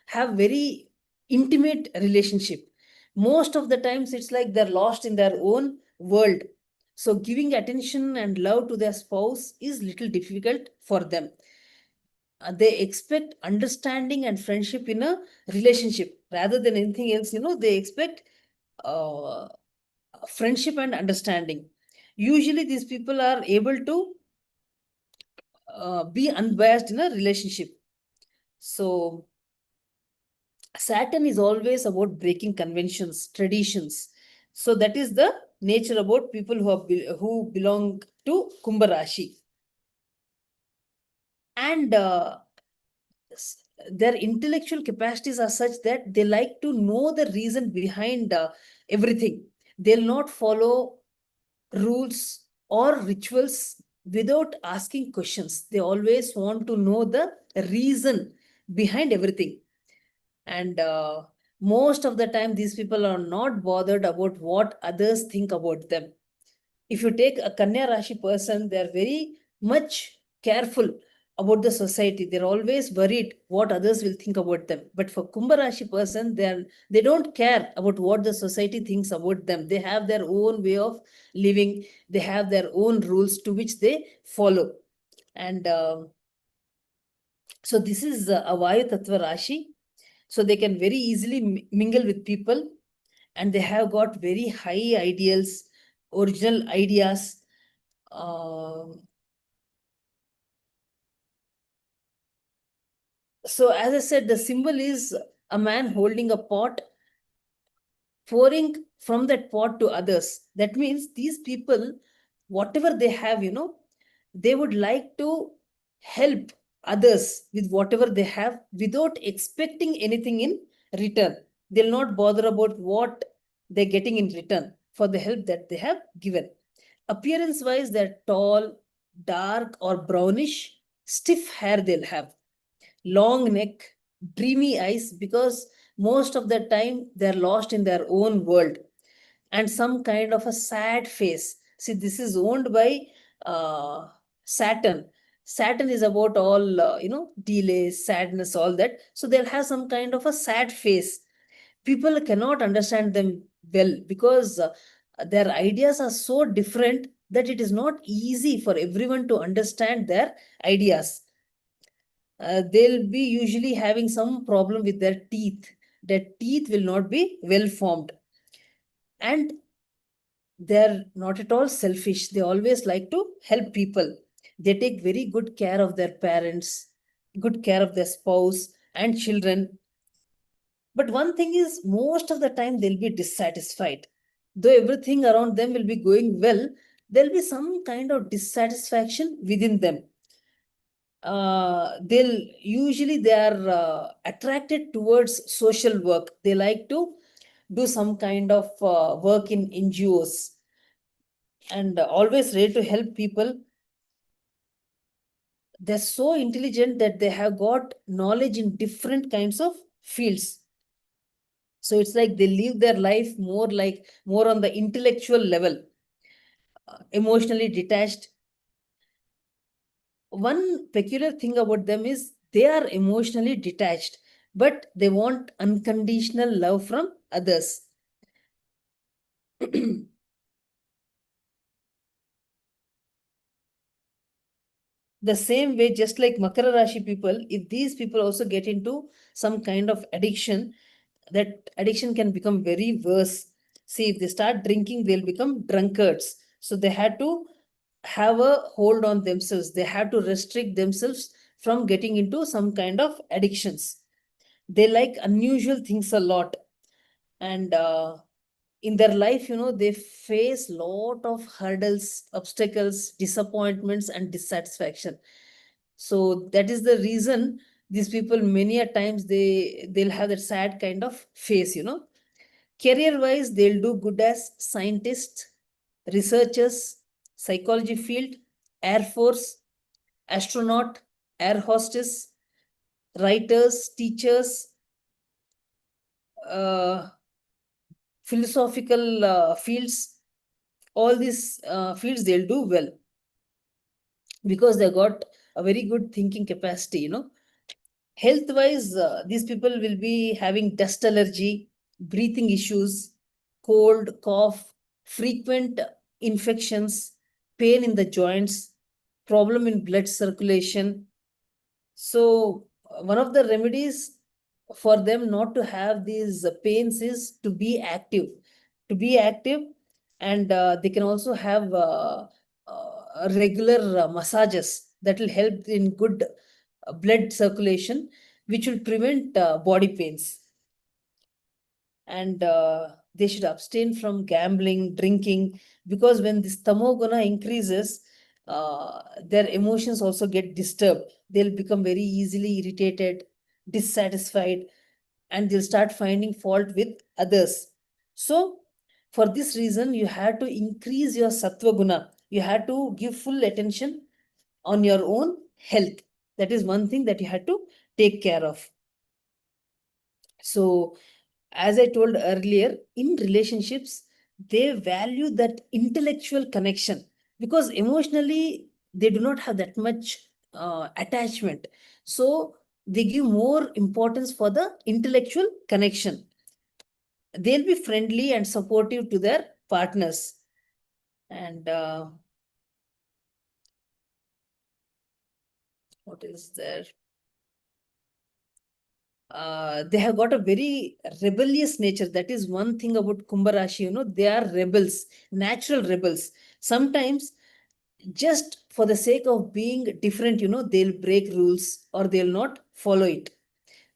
have very intimate relationship. Most of the times it's like they're lost in their own world, so giving attention and love to their spouse is little difficult for them. They expect understanding and friendship in a relationship rather than anything else. They expect uh, friendship and understanding. Usually these people are able to be unbiased in a relationship. So Saturn is always about breaking conventions, traditions. So that is the nature about people who belong to Kumbha Rashi. And their intellectual capacities are such that they like to know the reason behind everything. They'll not follow rules or rituals without asking questions. They always want to know the reason behind everything. And most of the time, these people are not bothered about what others think about them. If you take a Kanya Rashi person, they are very much careful about the society. They're always worried what others will think about them. But for Kumbha Rashi person, they don't care about what the society thinks about them. They have their own way of living. They have their own rules to which they follow. And so this is a Vayu Tattva Rashi. So they can very easily mingle with people, and they have got very high ideals, original ideas. So as I said, the symbol is a man holding a pot, pouring from that pot to others. That means these people, whatever they have, they would like to help others with whatever they have without expecting anything in return. They'll not bother about what they're getting in return for the help that they have given. Appearance wise, they're tall, dark, or brownish. Stiff hair they'll have, long neck, dreamy eyes, because most of the time they're lost in their own world, and some kind of a sad face. See, this is owned by uh, Saturn. Saturn is about all, delays, sadness, all that. So they'll have some kind of a sad face. People cannot understand them well because their ideas are so different that it is not easy for everyone to understand their ideas. They'll be usually having some problem with their teeth. Their teeth will not be well formed. And they're not at all selfish. They always like to help people. They take very good care of their parents, good care of their spouse and children. But one thing is, most of the time they'll be dissatisfied. Though everything around them will be going well, there'll be some kind of dissatisfaction within them. They are attracted towards social work. They like to do some kind of work in NGOs, and always ready to help people. They're so intelligent that they have got knowledge in different kinds of fields. So it's like they live their life more on the intellectual level, emotionally detached. One peculiar thing about them is they are emotionally detached, but they want unconditional love from others. The same way, just like Makara Rashi people, if these people also get into some kind of addiction, that addiction can become very worse. See, if they start drinking, they'll become drunkards. So they had to have a hold on themselves. They have to restrict themselves from getting into some kind of addictions. They like unusual things a lot. And in their life, they face lot of hurdles, obstacles, disappointments, and dissatisfaction. So that is the reason these people many a times they'll have that sad kind of face. Career wise, they'll do good as scientists, researchers, psychology field, air force, astronaut, air hostess, writers, teachers, uh, philosophical fields. All these fields they'll do well because they got a very good thinking capacity. Health wise, these people will be having dust allergy, breathing issues, cold, cough, frequent infections, pain in the joints, problem in blood circulation. So, one of the remedies for them not to have these pains is to be active. To be active, and they can also have regular massages that will help in good blood circulation, which will prevent body pains. And they should abstain from gambling, drinking, because when this tamoguna increases, their emotions also get disturbed. They'll become very easily irritated, dissatisfied, and they'll start finding fault with others. So, for this reason, you have to increase your sattva guna. You have to give full attention on your own health. That is one thing that you have to take care of. So, as I told earlier, in relationships, they value that intellectual connection because emotionally they do not have that much attachment. So, they give more importance for the intellectual connection. They'll be friendly and supportive to their partners. And what is there? They have got a very rebellious nature. That is one thing about Kumbh Rashi. They are rebels, natural rebels. Sometimes, just for the sake of being different, they'll break rules or they'll not follow it.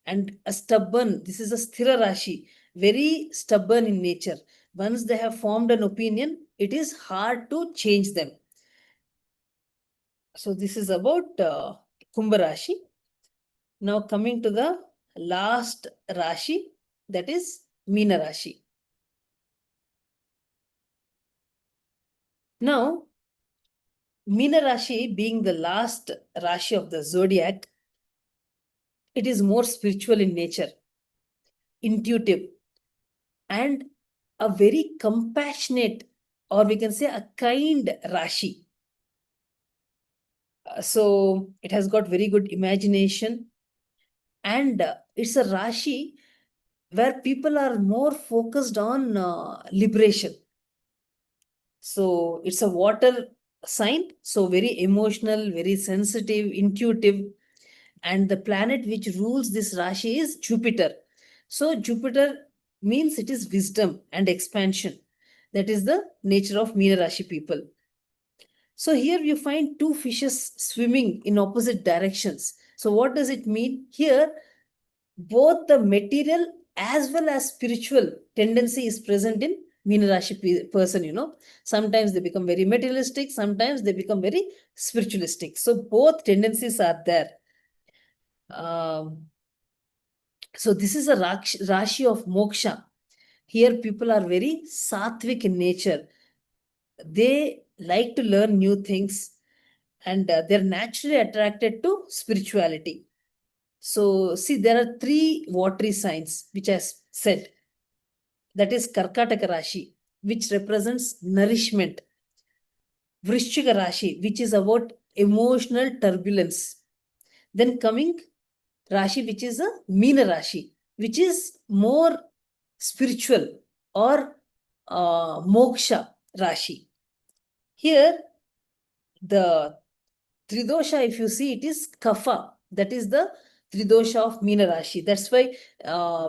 And a stubborn, this is a Sthira Rashi, very stubborn in nature. Once they have formed an opinion, it is hard to change them. So, this is about Kumbh Rashi. Now, coming to the last Rashi, that is Meena Rashi. Now, Meena Rashi being the last Rashi of the zodiac, it is more spiritual in nature, intuitive, and a very compassionate, or we can say a kind Rashi. So it has got very good imagination, and it's a Rashi where people are more focused on liberation. So it's a water sign, so very emotional, very sensitive, intuitive. And the planet which rules this Rashi is Jupiter. So Jupiter means it is wisdom and expansion. That is the nature of Meena Rashi people. So here you find two fishes swimming in opposite directions. So what does it mean? Here, both the material as well as spiritual tendency is present in Meena Rashi person, Sometimes they become very materialistic, sometimes they become very spiritualistic. So both tendencies are there. So this is a Rashi of moksha. Here people are very sattvic in nature. They like to learn new things, and they're naturally attracted to spirituality. So see, there are three watery signs which I said. That is Karkataka Rashi, which represents nourishment. Vrishchika Rashi, which is about emotional turbulence. Then coming Rashi, which is a Meena Rashi, which is more spiritual, or moksha Rashi. Here, the Tridosha, if you see, it is Kapha. That is the Tridosha of Meena Rashi. That's why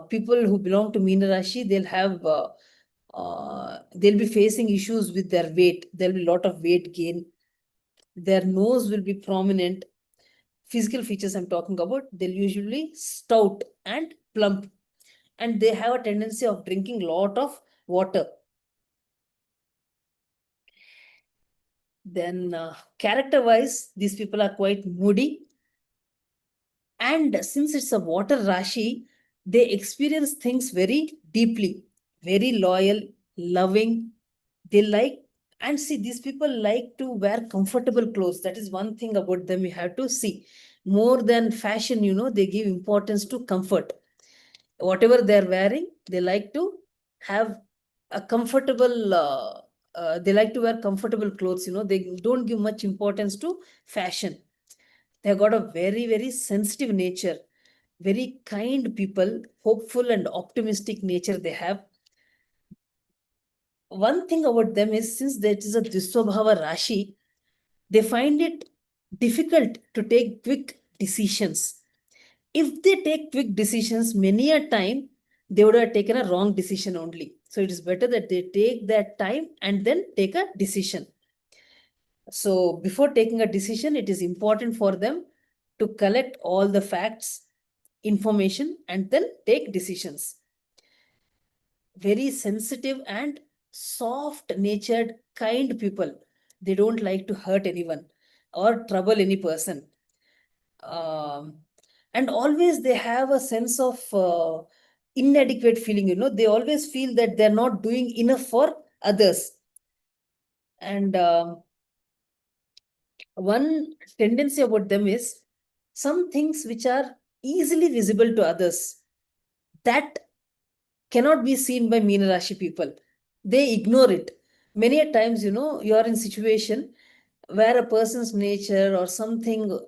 people who belong to Meena Rashi, they'll be facing issues with their weight. There'll be a lot of weight gain. Their nose will be prominent. Physical features I'm talking about, they'll usually stout and plump. And they have a tendency of drinking a lot of water. Then character-wise, these people are quite moody. And since it's a water Rashi, they experience things very deeply, very loyal, loving. They like, and see, these people like to wear comfortable clothes. That is one thing about them you have to see. More than fashion, they give importance to comfort. Whatever they're wearing, they like to have a comfortable, they like to wear comfortable clothes. They don't give much importance to fashion. They've got a very, very sensitive nature, very kind people, hopeful and optimistic nature they have. One thing about them is, since there is a Dvisvabhava Rashi, they find it difficult to take quick decisions. If they take quick decisions, many a time they would have taken a wrong decision only. So it is better that they take that time and then take a decision. So before taking a decision, it is important for them to collect all the facts, information, and then take decisions. Very sensitive and soft natured, kind people. They don't like to hurt anyone or trouble any person. And always they have a sense of inadequate feeling. They always feel that they're not doing enough for others. And one tendency about them is, some things which are easily visible to others, that cannot be seen by Meena Rashi people. They ignore it. Many a times, you are in situation where a person's nature or something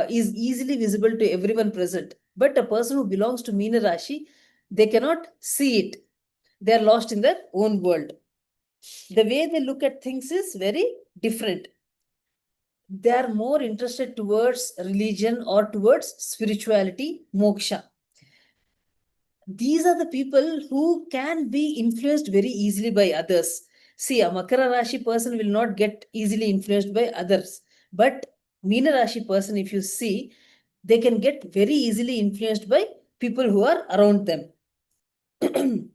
is easily visible to everyone present. But a person who belongs to Meena Rashi, they cannot see it. They are lost in their own world. The way they look at things is very different. They are more interested towards religion or towards spirituality, moksha. These are the people who can be influenced very easily by others. See, a Makara Rashi person will not get easily influenced by others. But Meena Rashi person, if you see, they can get very easily influenced by people who are around them. And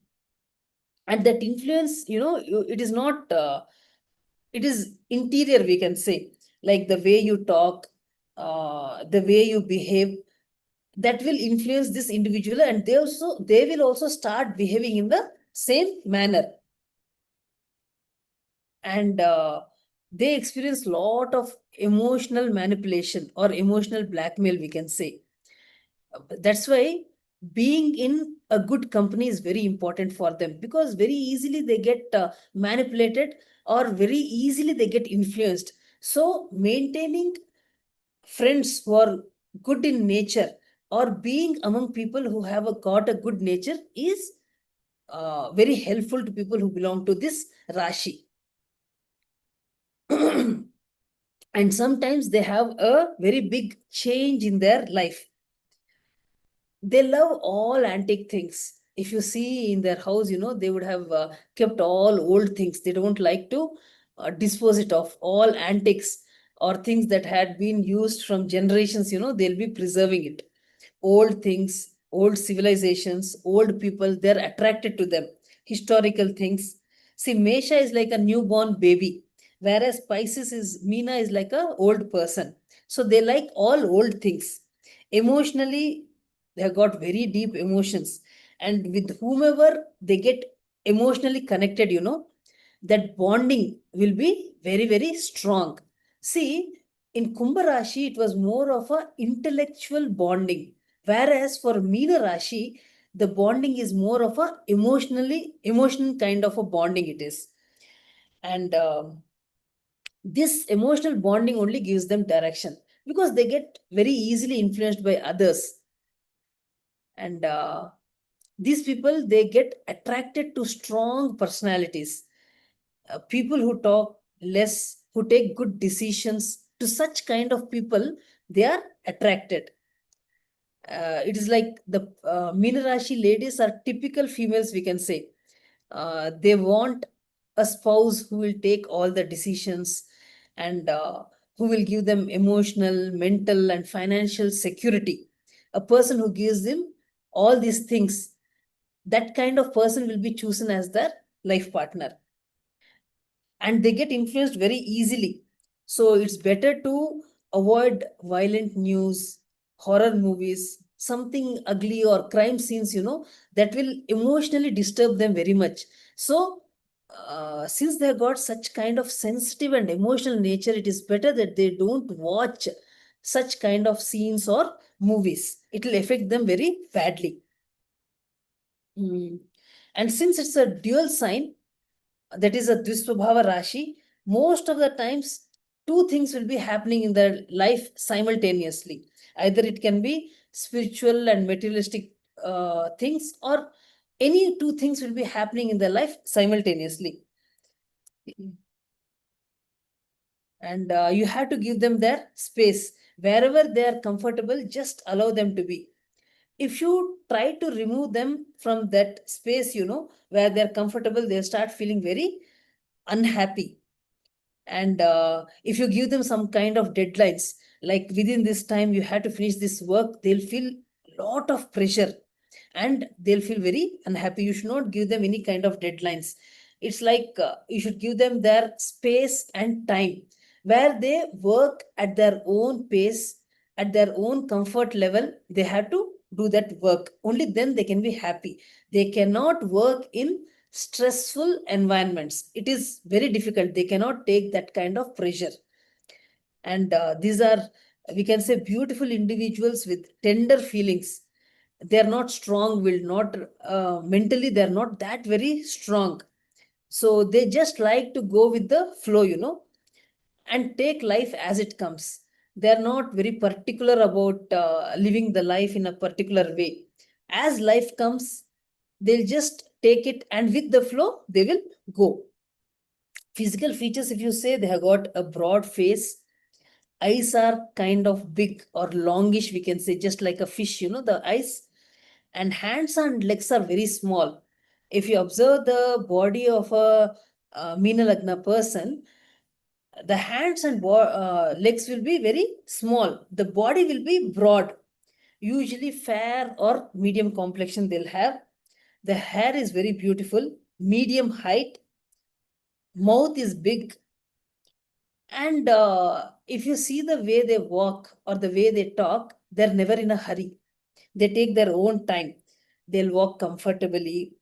that influence, it is not, it is interior, we can say. Like the way you talk, the way you behave, that will influence this individual, and they will also start behaving in the same manner. And they experience lot of emotional manipulation or emotional blackmail, we can say. That's why being in a good company is very important for them, because very easily they get manipulated, or very easily they get influenced. So maintaining friends who are good in nature, or being among people who have got a good nature, is very helpful to people who belong to this Rashi. And sometimes they have a very big change in their life. They love all antique things. If you see in their house, they would have kept all old things. They don't like to dispose it of. All antiques or things that had been used from generations, they'll be preserving it. Old things, old civilizations, old people, they're attracted to them. Historical things. See, Mesha is like a newborn baby, whereas Pisces is, Meena is like a old person. So they like all old things. Emotionally, they have got very deep emotions. And with whomever they get emotionally connected, that bonding will be very, very strong. See, in Kumbha Rashi, it was more of a intellectual bonding. Whereas for Meena Rashi, the bonding is more of a emotional kind of a bonding it is. And this emotional bonding only gives them direction, because they get very easily influenced by others. And these people, they get attracted to strong personalities, people who talk less, who take good decisions. To such kind of people, they are attracted. It is like the Meena Rashi ladies are typical females, we can say. They want a spouse who will take all the decisions, and who will give them emotional, mental, and financial security. A person who gives them all these things, that kind of person will be chosen as their life partner. And they get influenced very easily. So it's better to avoid violent news, horror movies, something ugly, or crime scenes, that will emotionally disturb them very much. So, since they have got such kind of sensitive and emotional nature, it is better that they don't watch such kind of scenes or movies. It will affect them very badly. Mm. And since it's a dual sign, that is a Dvisvabhava Rashi, most of the times two things will be happening in their life simultaneously. Either it can be spiritual and materialistic things, or any two things will be happening in their life simultaneously. And you have to give them their space. Wherever they are comfortable, just allow them to be. If you try to remove them from that space, where they're comfortable, they'll start feeling very unhappy. And if you give them some kind of deadlines, like within this time you have to finish this work, they'll feel lot of pressure, and they'll feel very unhappy. You should not give them any kind of deadlines. It's like you should give them their space and time, where they work at their own pace, at their own comfort level. They have to do that work, only then they can be happy. They cannot work in stressful environments. It is very difficult. They cannot take that kind of pressure. And these are, we can say, beautiful individuals with tender feelings. They are not strong willed, not mentally, they are not that very strong. So they just like to go with the flow, and take life as it comes. They are not very particular about living the life in a particular way. As life comes, they'll just take it, and with the flow, they will go. Physical features, if you say, they have got a broad face. Eyes are kind of big or longish, we can say, just like a fish, the eyes. And hands and legs are very small. If you observe the body of a Meena Lagna person, the hands and legs will be very small. The body will be broad, usually fair or medium complexion they'll have. The hair is very beautiful, medium height, mouth is big. And if you see the way they walk or the way they talk, they're never in a hurry. They take their own time. They'll walk comfortably.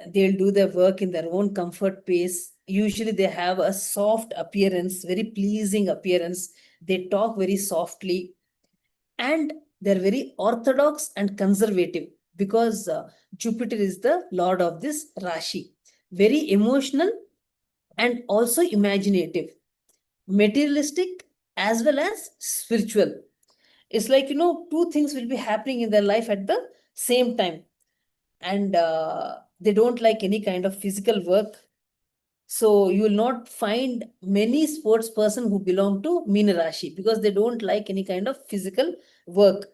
They'll do their work in their own comfort pace. Usually they have a soft appearance, very pleasing appearance. They talk very softly, and they're very orthodox and conservative because Jupiter is the lord of this Rashi. Very emotional and also imaginative, materialistic as well as spiritual. It's like, two things will be happening in their life at the same time. And they don't like any kind of physical work. So you will not find many sports person who belong to Meena Rashi because they don't like any kind of physical work.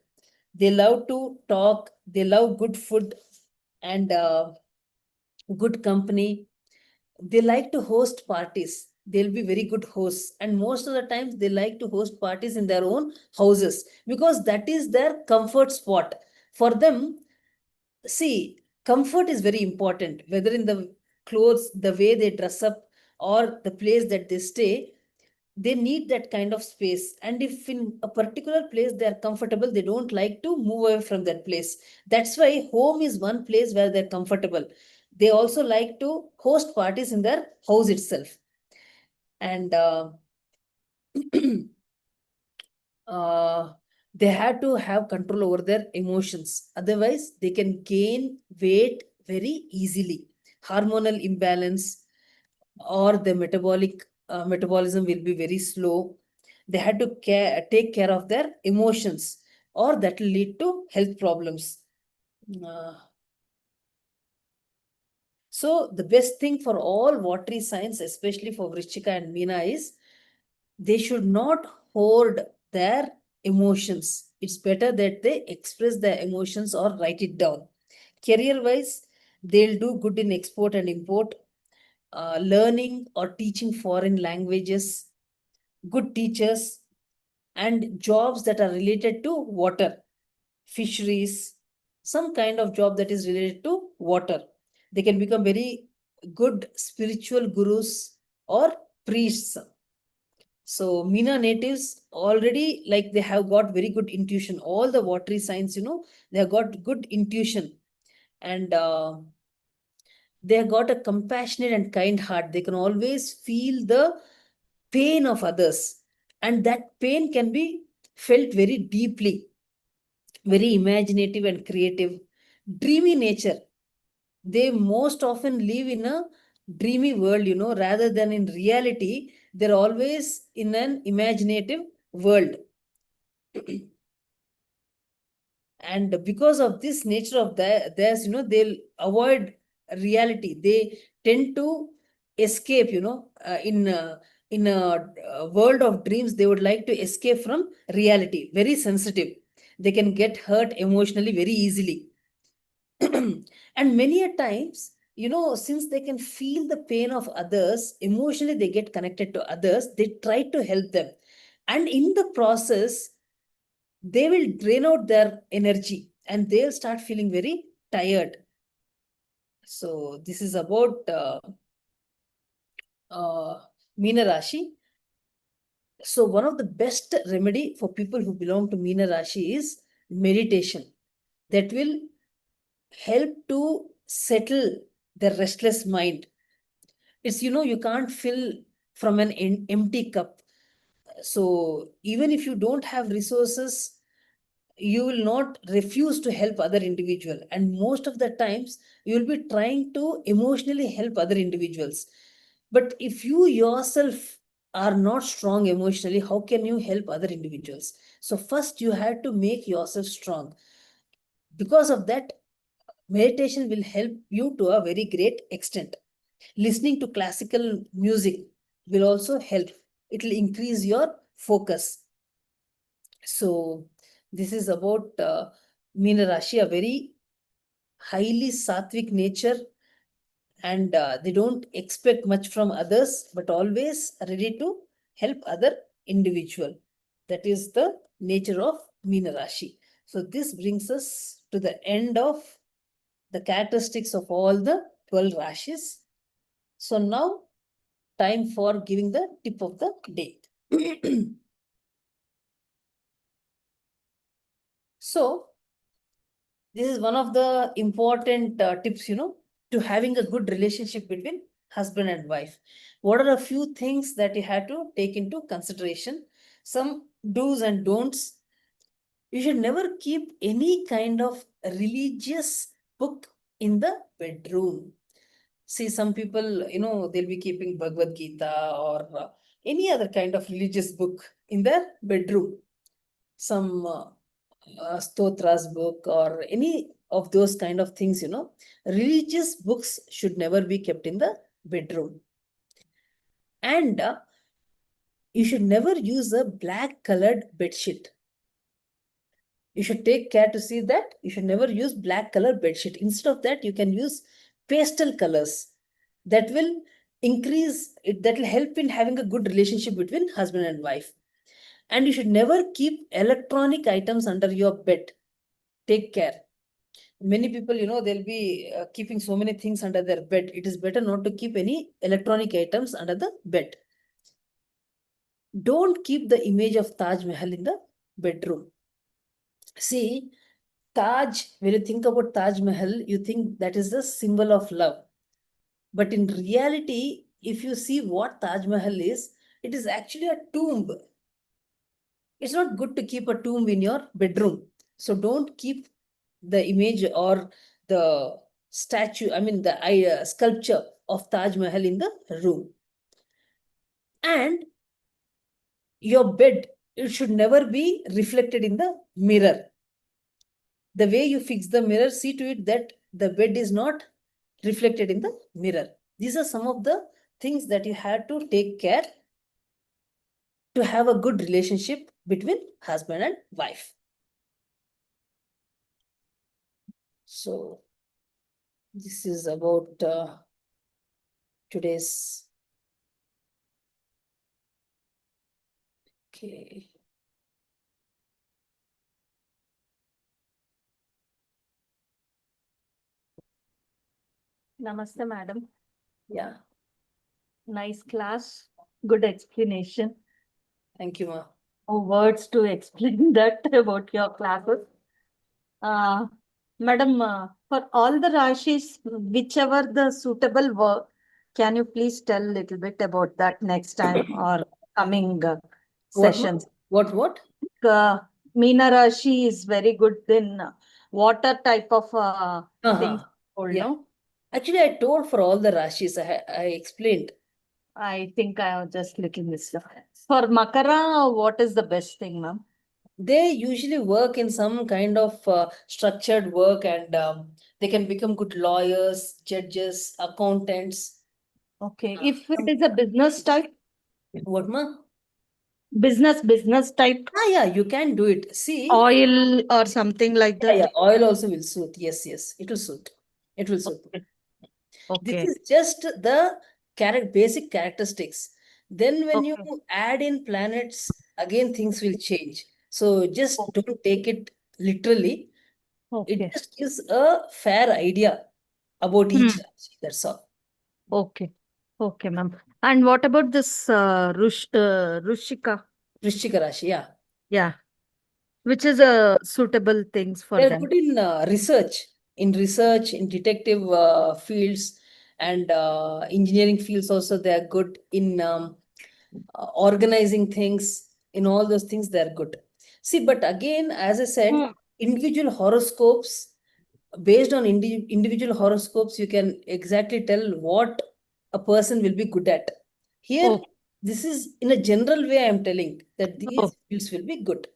They love to talk, they love good food and good company. They like to host parties. They'll be very good hosts. And most of the times they like to host parties in their own houses because that is their comfort spot. For them, see, comfort is very important, whether in the clothes, the way they dress up, or the place that they stay. They need that kind of space. And if in a particular place they are comfortable, they don't like to move away from that place. That's why home is one place where they're comfortable. They also like to host parties in their house itself. And uh, they have to have control over their emotions. Otherwise, they can gain weight very easily. Hormonal imbalance or the metabolism will be very slow. They had to take care of their emotions, or that will lead to health problems. Uh, so the best thing for all watery signs, especially for Vrishchika and Meena, is they should not hoard their emotions. It's better that they express their emotions or write it down. Career wise, they'll do good in export and import, learning or teaching foreign languages, good teachers, and jobs that are related to water, fisheries, some kind of job that is related to water. They can become very good spiritual gurus or priests. So Meena natives already, like, they have got very good intuition. All the watery signs, they have got good intuition, and they have got a compassionate and kind heart. They can always feel the pain of others, and that pain can be felt very deeply. Very imaginative and creative. Dreamy nature. They most often live in a dreamy world, rather than in reality. They're always in an imaginative world. And because of this nature of theirs, they'll avoid reality. They tend to escape, in a world of dreams. They would like to escape from reality. Very sensitive. They can get hurt emotionally very easily. And many a times, since they can feel the pain of others, emotionally they get connected to others, they try to help them. And in the process, they will drain out their energy and they'll start feeling very tired. So this is about Meena Rashi. So one of the best remedy for people who belong to Meena Rashi is meditation. That will help to settle the restless mind. It's, you can't fill from an empty cup. So even if you don't have resources, you will not refuse to help other individual, and most of the times you will be trying to emotionally help other individuals. But if you yourself are not strong emotionally, how can you help other individuals? So first you have to make yourself strong. Because of that, meditation will help you to a very great extent. Listening to classical music will also help. It will increase your focus. So this is about Meena Rashi, a very highly sattvic nature, and they don't expect much from others, but always ready to help other individual. That is the nature of Meena Rashi. So this brings us to the end of the characteristics of all the 12 Rashis. So now, time for giving the tip of the day. So this is one of the important tips, to having a good relationship between husband and wife. What are a few things that you have to take into consideration? Some do's and don'ts. You should never keep any kind of religious book in the bedroom. See, some people, they'll be keeping Bhagavad Gita or any other kind of religious book in their bedroom. Some stotras book or any of those kind of things, religious books should never be kept in the bedroom. And you should never use a black colored bedsheet. You should take care to see that you should never use black color bedsheet. Instead of that, you can use pastel colors. That will increase it, that will help in having a good relationship between husband and wife. And you should never keep electronic items under your bed. Take care. Many people, they'll be keeping so many things under their bed. It is better not to keep any electronic items under the bed. Don't keep the image of Taj Mahal in the bedroom. See, Taj, when you think about Taj Mahal, you think that is the symbol of love. But in reality, if you see what Taj Mahal is, it is actually a tomb. It's not good to keep a tomb in your bedroom. So don't keep the image or the statue, the sculpture of Taj Mahal in the room. And your bed, it should never be reflected in the mirror. The way you fix the mirror, see to it that the bed is not reflected in the mirror. These are some of the things that you have to take care to have a good relationship between husband and wife. So this is about today's. Okay. Namaste, madam. Yeah. Nice class. Good explanation. Thank you, ma. Oh, words to explain that about your classes. Madam, for all the Rashis, whichever the suitable work, can you please tell a little bit about that next time or coming sessions? What? Meena Rashi is very good in water type of things. Yeah. No? Actually, I told for all the Rashis, I explained. I think I was just little missed. For Makara, what is the best thing, ma'am? They usually work in some kind of structured work, and they can become good lawyers, judges, accountants. Okay. If it is a business type? What, ma? Business type? Yeah, you can do it. See, oil or something like that? Yeah, oil also will suit. Yes, it will suit. It will suit. Okay. This is just the basic characteristics. Then when you add in planets, again things will change. So just don't take it literally. It just gives a fair idea about each Rashi. That's all. Okay, ma'am. And what about this Rushika? Vrishchika Rashi, yeah. Yeah. Which is a suitable things for They're them? good in research, in detective fields, and engineering fields also. They are good in organizing things. In all those things, they're good. See, but again, as I said, individual horoscopes, based on individual horoscopes, you can exactly tell what a person will be good at. Here, this is in a general way, I am telling that these fields will be good.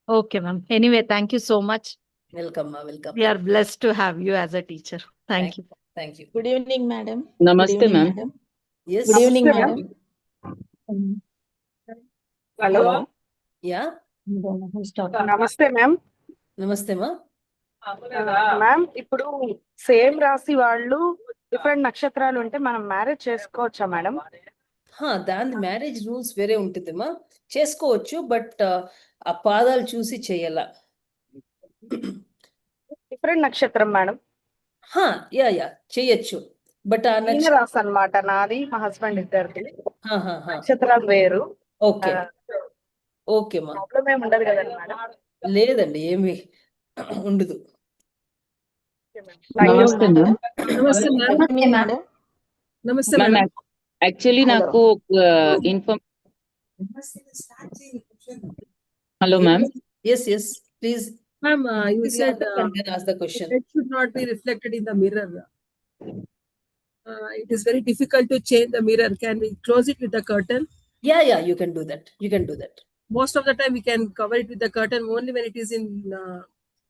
Okay, ma'am. Anyway, thank you so much. Welcome, ma. Welcome. We are blessed to have you as a teacher. Thank you. Thank you. Good evening, madam. Namaste, ma'am. Yes. Good evening, madam. Hello. Yeah. Namaste, ma'am. Namaste, ma. Ma'am ఇప్పుడు same రాశి వాళ్ళు different నక్షత్రాలు ఉంటే మనం marriage చేసుకోవచ్చా madam? దాని marriage rules వేరే ఉంటుందమ్మా. చేసుకోవచ్చు, బట్ ఆ పాదాలు చూసి చేయాల. డిఫరెంట్ నక్షత్రం మేడం. యా చేయొచ్చు, బట్ ఆ రాశి అన్నమాట నాది, మా హస్బెండ్ ఇద్దరిది. నక్షత్రాలు వేరు. ఓకే మా. ప్రాబ్లం ఏమి ఉండదు కదండి మేడం? లేదండి, ఏమి ఉండదు. నమస్తే మేడం. నమస్తే madam. Namaste, Ma'am, madam. actually Hello. నాకు Hello, ma'am. Yes, please. Ma'am, you Quickly said answer and then ask the question. it should not be reflected in the mirror. It is very difficult to change the mirror. Can we close it with the curtain? Yeah, you can do that. You can do that. Most of the time, we can cover it with the curtain. Only when it is in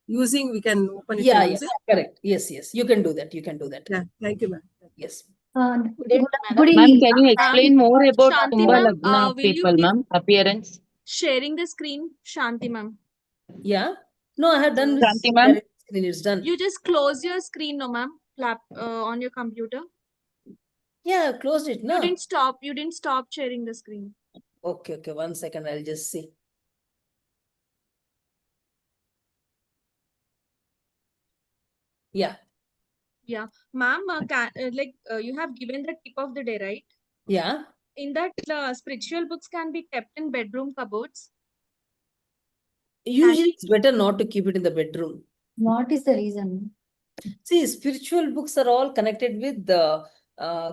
using, we can open it. Yeah, and use it. correct. Yes. You can do that. You can do that. Yeah, thank you, ma'am. Yes. Good Ma'am, evening. can you explain more about Shanthi Kumbha ma'am, Lagna will you people, please- ma'am? Appearance. Sharing the screen, Shanti ma'am. Yeah. No, I have done. Shanti, ma'am. Screen is done. You just close your screen, no ma'am, on your computer. Yeah, I closed it. No. You didn't stop sharing the screen. Okay. 1 second. I'll just see. Yeah. Ma'am, you have given the tip of the day, right? Yeah. In that, spiritual books can be kept in bedroom cupboards. Usually it's better not to keep it in the bedroom. What is the reason? See, spiritual books are all connected with the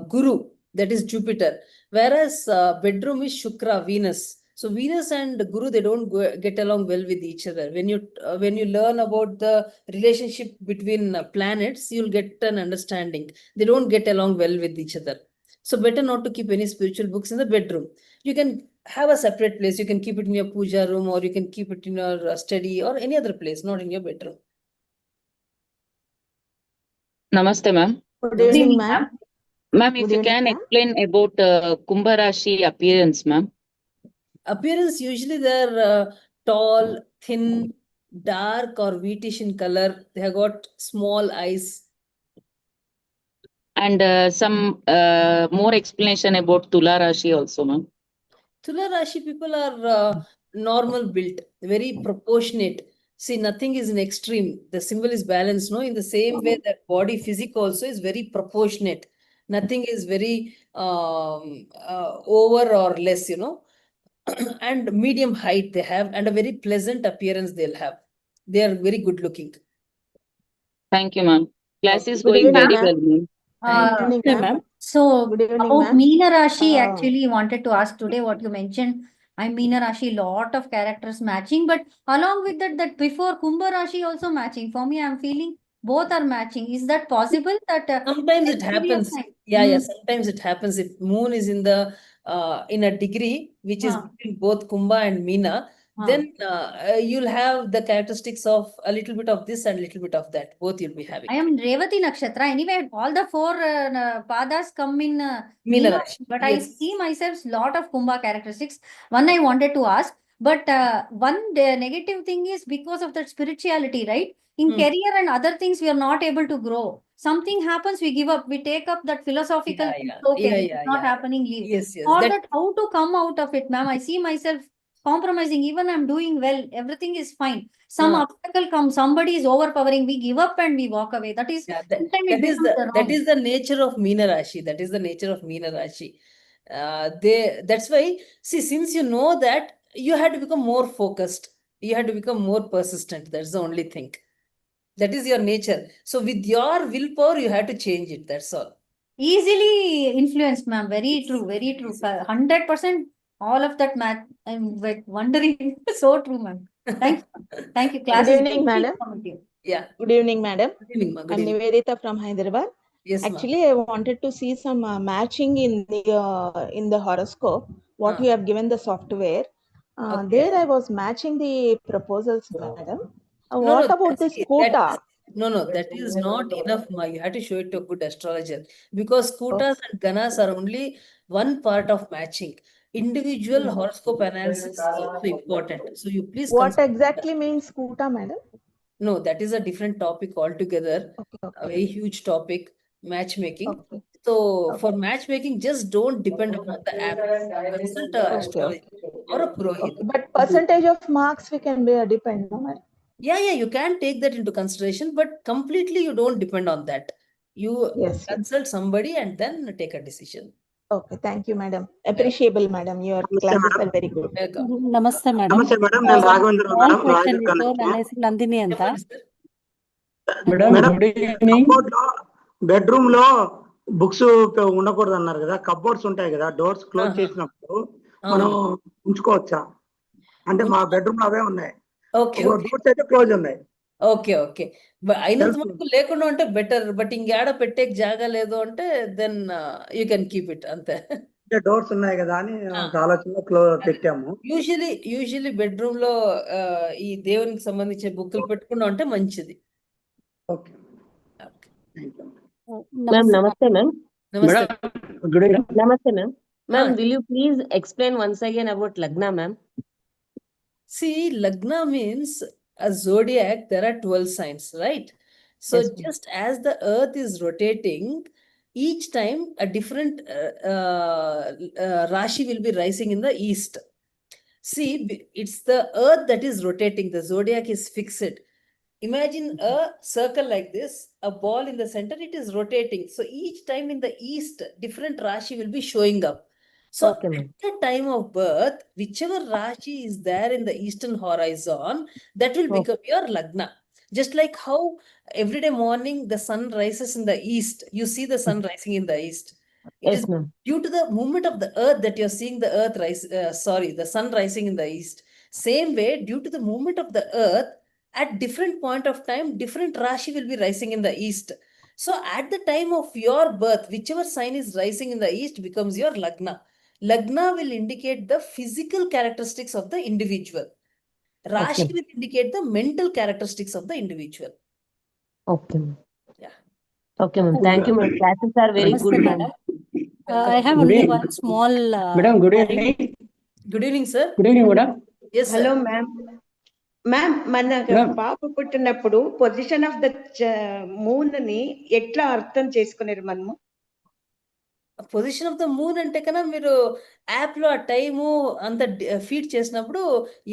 Guru, that is Jupiter, whereas bedroom is Shukra, Venus. So Venus and Guru, they don't get along well with each other. When you learn about the relationship between planets, you'll get an understanding. They don't get along well with each other. So better not to keep any spiritual books in the bedroom. You can have a separate place. You can keep it in your puja room, or you can keep it in your study or any other place, not in your bedroom. Namaste, ma'am. Good evening, ma'am. Ma'am, if Good you evening, can ma'am. explain about Kumbha Rashi appearance, ma'am. Appearance, usually they're tall, thin, dark or wheatish in color. They have got small eyes. And some more explanation about Tula Rashi also, ma'am. Tula Rashi people are normal built, very proportionate. See, nothing is in extreme. The symbol is balanced, no? In the same way that body physique also is very proportionate. Nothing is very over or less, and medium height they have, and a very pleasant appearance they'll have. They are very good looking. Thank you, ma'am. Class is Good going evening, very ma'am. well, ma'am. Good evening, Okay, ma'am. ma'am. So Good evening, about ma'am. Meena Rashi, Uh, actually wanted to ask today what you mentioned. I Meena Rashi, lot of characters matching, but along with that before Kumbha Rashi also matching. For me, I'm feeling both are matching. Is that possible? That Sometimes it there could be a happens. sign? Yeah. Sometimes it happens if moon is in the in a degree which is between both Kumbha and Meena, then you'll have the characteristics of a little bit of this and a little bit of that. Both you'll be having. I am Revati Nakshatra. Anyway, all the four padas come in Meena Meena, Rashi. but I Yes. see myself lot of Kumbha characteristics. One I wanted to ask, but negative thing is because of that spirituality, right? In career and other things, we are not able to grow. Something happens, we give up. We take up that philosophical. Yeah. Okay, this Yeah. is not happening. Leave. Yes. Or That, that how to come out of it, ma'am. I see myself compromising. Even I'm doing well. Everything is fine. Some obstacle comes, somebody is overpowering, we give up and we walk away. That is, yeah, sometimes it that is becomes the that wrong. is the nature of Meena Rashi. That is the nature of Meena Rashi. That's why, see, since you know that, you had to become more focused. You had to become more persistent. That's the only thing. That is your nature. So with your willpower, you have to change it. That's all. Easily influenced, ma'am. Very true, very true. 100% all of that math. I'm wondering. So true, ma'am. Thank you. Thank you. Class Good is evening, very madam. informative. Yeah. Good evening, madam. Good evening, ma. Good I'm evening. Nivedita from Hyderabad. Yes, ma'am. Actually, I wanted to see some matching in the horoscope. What you have given the software. Okay. There I was matching the proposals, madam. No, What about that's this it. quota? That is not enough, ma. You have to show it to a good astrologer, because kutas and ganas are only one part of matching. Individual horoscope analysis is also important. So you please What consider exactly means quota, madam? No, that is a different topic altogether. Okay. A very huge topic, matchmaking. Okay. So for matchmaking, just don't depend upon the app. Consult an astrologer or a purohit. Okay. But percentage of marks we can be depend on, madam. Yeah, you can take that into consideration, but completely you don't depend on that. You Yes. consult somebody and then take a decision. Okay, thank you, madam. Appreciable, madam. Your classes are very good. Welcome. ನಮಸ್ತೆ madam ನಮಸ್ತೆ madam ನಾನು Raghavendra small madam question Raj ಇತ್ತು. ನನ್ನ ಹೆಸರು ನಂದಿನಿ ಅಂತ. Definitely, sir. Madam good evening. Cupboard లో bedroom లో books ఉండకూడదు అన్నారు కదా, కబోర్డ్స్ ఉంటాయి కదా, డోర్స్ క్లోజ్ ఆహా. చేసినప్పుడు మనం అవును. ఉంచుకోవచ్చా? అంటే మా బెడ్రూమ్ లో అవే ఉన్నాయి, ఓకే ఓకే డోర్స్ అయితే క్లోజ్ ఉన్నాయి. ఓకే ఓకే అయినంత తెలుసు. మటుకు లేకుండా ఉంటే బెటర్, బట్ ఇంకేడ పెట్టే జాగా లేదు అంటే then you can keep it అంతే. అంటే డోర్స్ ఉన్నాయి కదా అని ఆ. ఒక ఆలోచనలో పెట్టాము. యూజువలీ బెడ్రూమ్ లో ఈ దేవునికి సంబంధించిన బుక్కులు పెట్టుకున్నా ఉంటే మంచిది. Okay, okay. Thank you. Ma'am, namaste, ma'am. నమస్తే. Good evening. Namaste, ma'am. Ma'am, Ah. will you please explain once again about Lagna, ma'am? See, Lagna means a zodiac, there are 12 signs, right? So Yes, ma'am. just as the earth is rotating, each time a different Rashi will be rising in the east. See, it's the earth that is rotating, the zodiac is fixed. Imagine a circle like this, a ball in the center, it is rotating. So each time in the east, different Rashi will be showing up. So Okay, ma'am. at the time of birth, whichever Rashi is there in the eastern horizon, that will Oh. become your Lagna. Just like how every day morning the sun rises in the east, you see the sun rising in the east. It Yes, is ma'am. due to the movement of the earth that you're seeing the earth rise, the sun rising in the east. Same way, due to the movement of the earth, at different point of time, different Rashi will be rising in the east. So at the time of your birth, whichever sign is rising in the east becomes your Lagna. Lagna will indicate the physical characteristics of the individual. Rashi Okay. will indicate the mental characteristics of the individual. Okay, ma'am. Yeah. Okay, ma'am. Thank you, ma'am. Classes are very Namaste, good, madam. ma'am. I have Good only evening. one small. Madam, good query. evening. Good evening, sir. Good evening, madam. Yes, sir. Hello ma'am. Ma'am, మన Ma'am. పాప పుట్టినప్పుడు position of the moon ని ఎట్లా అర్థం చేసుకునేది మనము? Position of the moon అంటే కన్నా మీరు యాప్ లో ఆ టైము అంత ఫీడ్ చేసినప్పుడు